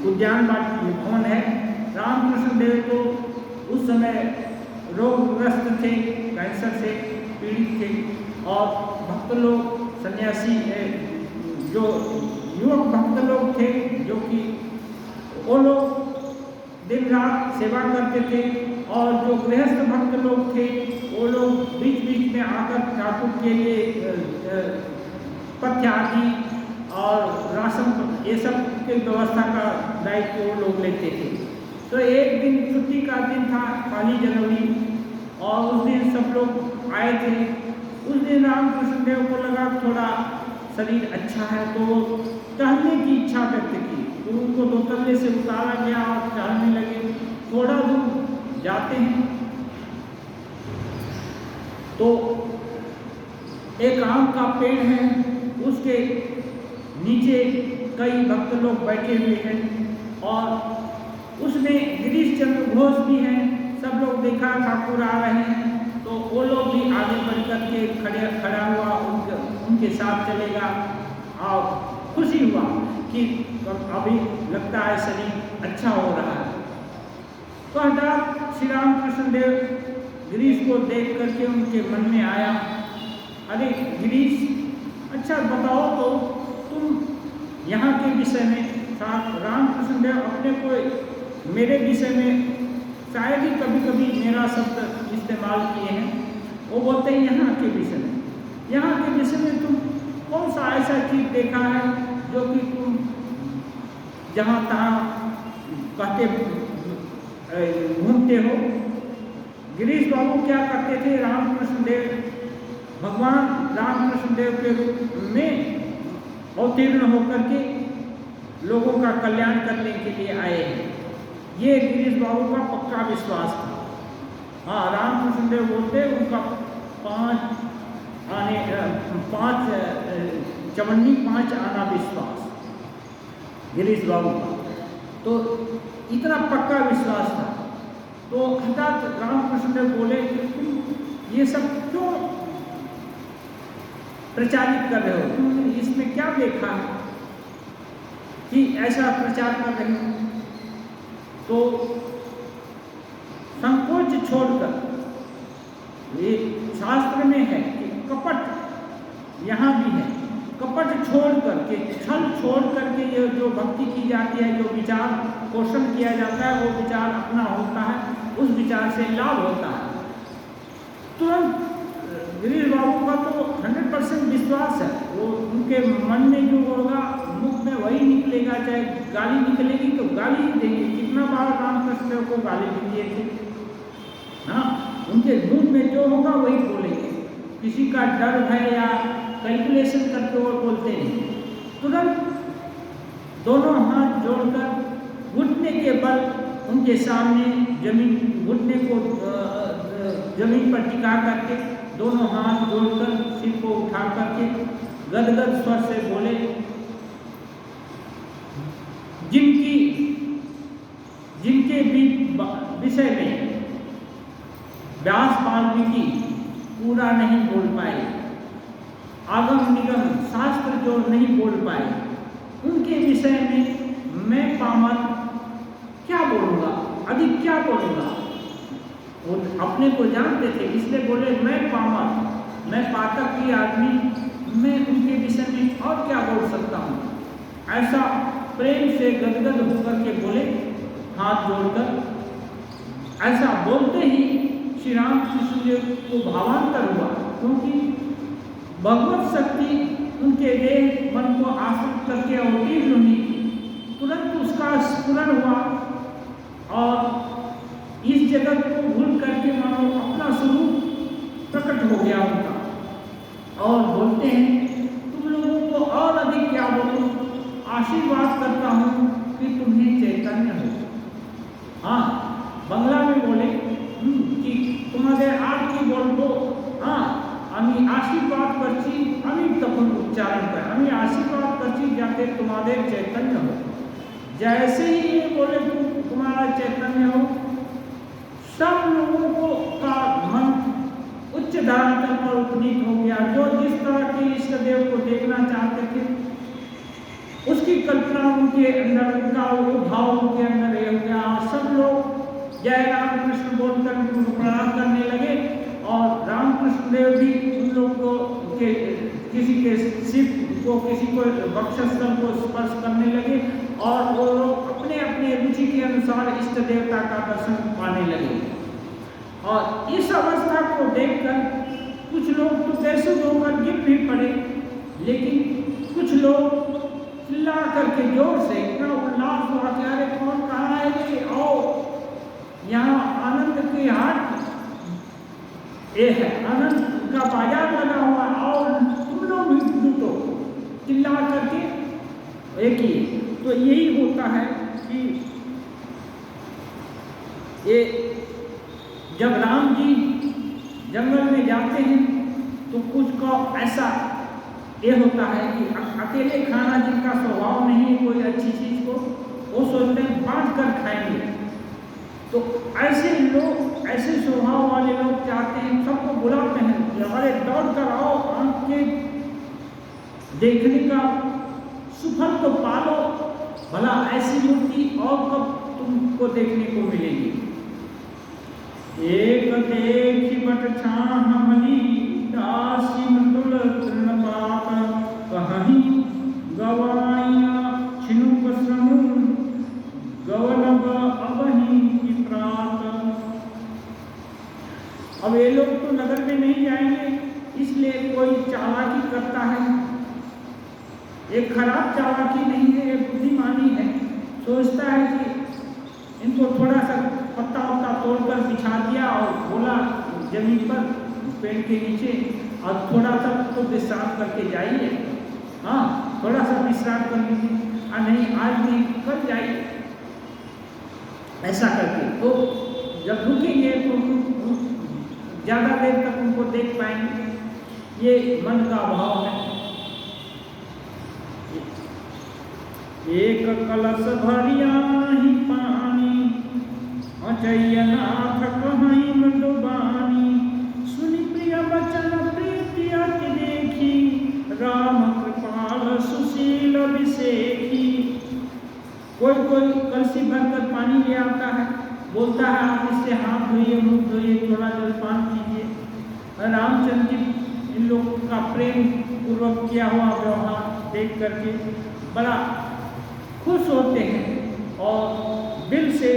उद्यान भवन है। रामकृष्ण देव तो उस समय रोगग्रस्त थे, कैंसर से पीड़ित थे, और भक्त लोग, सन्यासी जो युवक भक्त लोग थे, जो कि वो लोग दिन रात सेवा करते थे, और जो गृहस्थ भक्त लोग थे वो लोग बीच बीच में आकर ठाकुर के लिए पथ्य आदि और राशन ये सब की व्यवस्था का दायित्व वो लोग लेते थे। तो एक दिन छुट्टी का दिन था, पहली जनवरी, और उस दिन सब लोग आए थे। उस दिन रामकृष्ण देव को लगा थोड़ा शरीर अच्छा है, तो टहलने की इच्छा व्यक्त की, तो उनको 2 तल्ले से उतारा गया और टहलने लगे। थोड़ा दूर जाते हैं तो एक आम का पेड़ है, उसके नीचे कई भक्त लोग बैठे हुए हैं, और उसमें गिरीश चंद्र घोष भी हैं। सब लोग देखा ठाकुर आ रहे हैं, तो वो लोग भी आगे बढ़ करके खड़ा हुआ, उनके साथ चलेगा, और खुशी हुआ कि अभी लगता है शरीर अच्छा हो रहा है। तो हठात श्री रामकृष्ण देव गिरीश को देख करके उनके मन में आया, अरे गिरीश, अच्छा बताओ तो तुम यहाँ के विषय में, रामकृष्ण देव अपने को मेरे विषय में शायद ही कभी कभी मेरा शब्द इस्तेमाल किए हैं। वो बोलते हैं यहाँ के विषय में, यहाँ के विषय में तुम कौन सा ऐसा चीज़ देखा है जो कि तुम जहाँ तहाँ कहते घूमते हो। गिरीश बाबू क्या करते थे, रामकृष्ण देव, भगवान रामकृष्ण देव के रूप में अवतीर्ण होकर के लोगों का कल्याण करने के लिए आए हैं, ये गिरीश बाबू का पक्का विश्वास था। हाँ, रामकृष्ण देव बोलते उनका 5 चवन्नी 5 आना विश्वास गिरीश बाबू का, तो इतना पक्का विश्वास था। तो हठात रामकृष्ण देव बोले कि तुम ये सब क्यों प्रचारित कर रहे हो, तुमने इसमें क्या देखा है कि ऐसा प्रचार कर रहे हो। तो संकोच छोड़कर, ये शास्त्र में है कि कपट यहाँ भी है, कपट छोड़ करके, छल छोड़ करके ये जो भक्ति की जाती है, जो विचार पोषण किया जाता है, वो विचार अपना होता है, उस विचार से लाभ होता है। तुरंत गिरीश बाबू का तो 100% विश्वास है, वो उनके मन में जो होगा मुख में वही निकलेगा, चाहे गाली निकलेगी तो गाली ही देंगे। कितना बार रामकृष्ण देव को गाली भी दिए थे, हाँ, उनके मुंह में जो होगा वही बोलेंगे, किसी का डर है या कैलकुलेशन करके वो बोलते नहीं। तुरंत दोनों हाथ जोड़कर घुटने के बल उनके सामने जमीन, घुटने को जमीन पर टिका करके दोनों हाथ जोड़कर सिर को उठा करके गदगद स्वर से बोले, जिनके विषय में व्यास वाल्मीकि पूरा नहीं बोल पाए, आगम निगम शास्त्र जो नहीं बोल पाए, उनके विषय में मैं पामर क्या बोलूँगा, अधिक क्या बोलूँगा। वो अपने को जानते थे, इसलिए बोले मैं पामर, मैं पाठक की आदमी, मैं उनके विषय में और क्या बोल सकता हूँ। ऐसा प्रेम से गदगद होकर के बोले, हाथ जोड़कर। ऐसा बोलते ही श्री राम कृष्ण जी को भावांतर हुआ, क्योंकि भगवत शक्ति उनके देह मन को आश्रित करके अवतीर्ण हुई। तुरंत उसका स्फुरण हुआ और इस जगत को भूल करके मानो अपना स्वरूप प्रकट हो गया उनका। और बोलते हैं तुम लोगों को और अधिक क्या बोलूं, आशीर्वाद करता हूं कि तुम्हें चैतन्य हो। हाँ, बांग्ला में बोले कि तुम्हारे आरती बोलबो, हाँ আমি आशीर्वाद करছি, আমি तখন उच्चारण कर, আমি आशीर्वाद करছি जाके तुम्हारे चैतन्य हो। जैसे ही ये बोले तुम्हारा चैतन्य हो, सब लोगों को का मन उच्च धरातल पर उपनीत हो गया। जो जिस तरह के इष्ट देव को देखना चाहते थे, उसकी कल्पना उनके अंदर, उनका वो भाव उनके अंदर हो गया। सब लोग जय राम कृष्ण बोलकर उनको प्रणाम करने लगे और रामकृष्ण देव भी उन लोग को किसी के शिव को, किसी को वक्षस्थल को स्पर्श करने लगे और वो लोग अपने अपने रुचि के अनुसार इष्ट देवता का दर्शन पाने लगे। और इस अवस्था को देखकर कुछ लोग तो बेसुध होकर गिर भी पड़े, लेकिन कुछ लोग चिल्ला करके जोर से इतना उल्लास हुआ कि अरे कौन कहाँ है ये, आओ यहाँ आनंद के हाट ये है, आनंद का बाजार लगा हुआ और तुम लोग भी जुटो, चिल्ला करके एक ही। तो यही होता है कि ये जब राम जी जंगल में जाते हैं तो कुछ को ऐसा ये होता है कि अकेले खाना जिनका स्वभाव नहीं है कोई अच्छी चीज को, वो सोचते हैं बांट कर खाएंगे। तो ऐसे लोग, ऐसे स्वभाव वाले लोग चाहते हैं, सबको बुलाते हैं कि हमारे दौड़ कर आओ, आंख के देखने का सुफल तो पालो, भला ऐसी मूर्ति और कब तुमको देखने को मिलेगी। एक देखी बट छामली दासी मंडल तृणपात, कहीं गवाइया छिनुक श्रमु गवलब अबही की प्रात। अब ये लोग तो नगर में नहीं जाएंगे, इसलिए कोई चालाकी करता है। एक खराब चालाकी नहीं है, एक बुद्धिमानी है। सोचता है कि इनको थोड़ा सा पत्ता वत्ता तोड़कर बिछा दिया और बोला जमीन पर पेड़ के नीचे, और थोड़ा सा तो विश्राम करके जाइए, हाँ थोड़ा सा विश्राम कर लीजिए, नहीं आज नहीं कल जाइए, ऐसा करके। तो जब रुकेंगे तो ज़्यादा देर तक उनको देख पाएंगे। ये मन का भाव है। एक कलश भरिया ही पानी, अचयनाथ कहीं मधुबानी, सुनि प्रिय वचन प्रीति अति देखी, राम कृपाल सुशील अभिषेकी। कोई कोई कलसी भरकर पानी ले आता है, बोलता है आप इससे हाथ धोइए, मुँह धोइए, थोड़ा जलपान कीजिए। रामचंद्र जी इन लोगों का प्रेम पूर्वक किया हुआ व्यवहार देख करके बड़ा खुश होते हैं और दिल से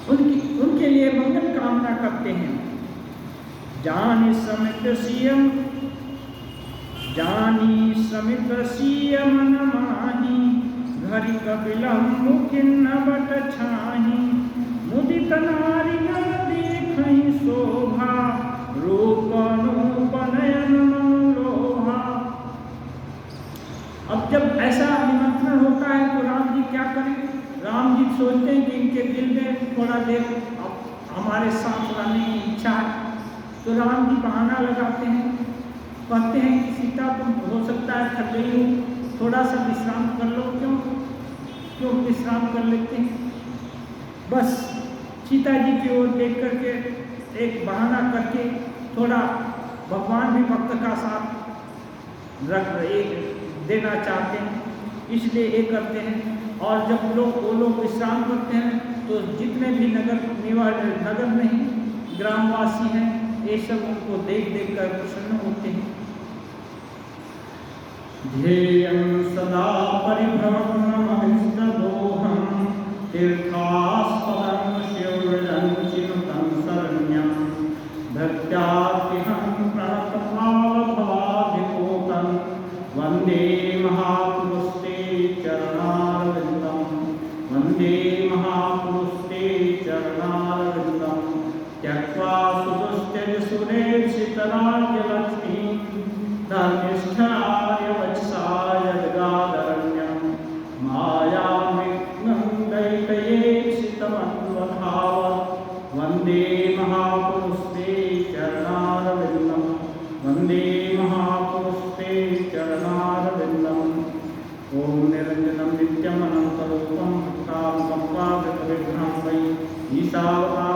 उनके लिए मंगल कामना करते हैं। जानी समित सियम, जानी समित सियम न माही, घरि कपिलम्बु किन्न बट छाही, मुदित नारी नर देखहि शोभा, रूप अनूप नयन मनोलोभा। अब जब ऐसा निमंत्रण होता है तो राम जी क्या करें? राम जी सोचते हैं कि इनके दिल में थोड़ा देर हमारे साथ रहने की इच्छा है, तो राम जी बहाना लगाते हैं, कहते हैं कि सीता तुम हो सकता है थक गई हो, थोड़ा सा विश्राम कर लो। क्यों विश्राम कर लेते हैं? बस सीता जी की ओर देख करके एक बहाना करके थोड़ा भगवान भी भक्त का साथ रख देना चाहते हैं, इसलिए ये करते हैं। और जब वो लोग विश्राम करते हैं तो जितने भी नगर नहीं ग्रामवासी हैं, ये सब उनको देख कर प्रसन्न होते हैं। ध्येयं सदा परिभ्रमणमभिष्टदोहं तीर्थास्पदं शिवहृदं चिनुतं शरण्यं भक्त्यार्तिहं प्रणतभावभवाधिपूतं वन्दे महापुरुषते चरणारविन्दं वन्दे महापुरुषते चरणारविन्दं त्यक्त्वा सुदुस्त्यजसुरेक्षितराज्यलक्ष्मीं धर्मिष्ठार्यवत्साय जगादरण्यं मायाविघ्नं दैतयेक्षितमन्वभावं वन्दे महापुरुषते चरणारविन्दं वन्दे महापुरुषते चरणारविन्दम्। ॐ निरञ्जनं नित्यमनन्तरूपं भक्तां सम्पादकविघ्नं वै ईशावतारं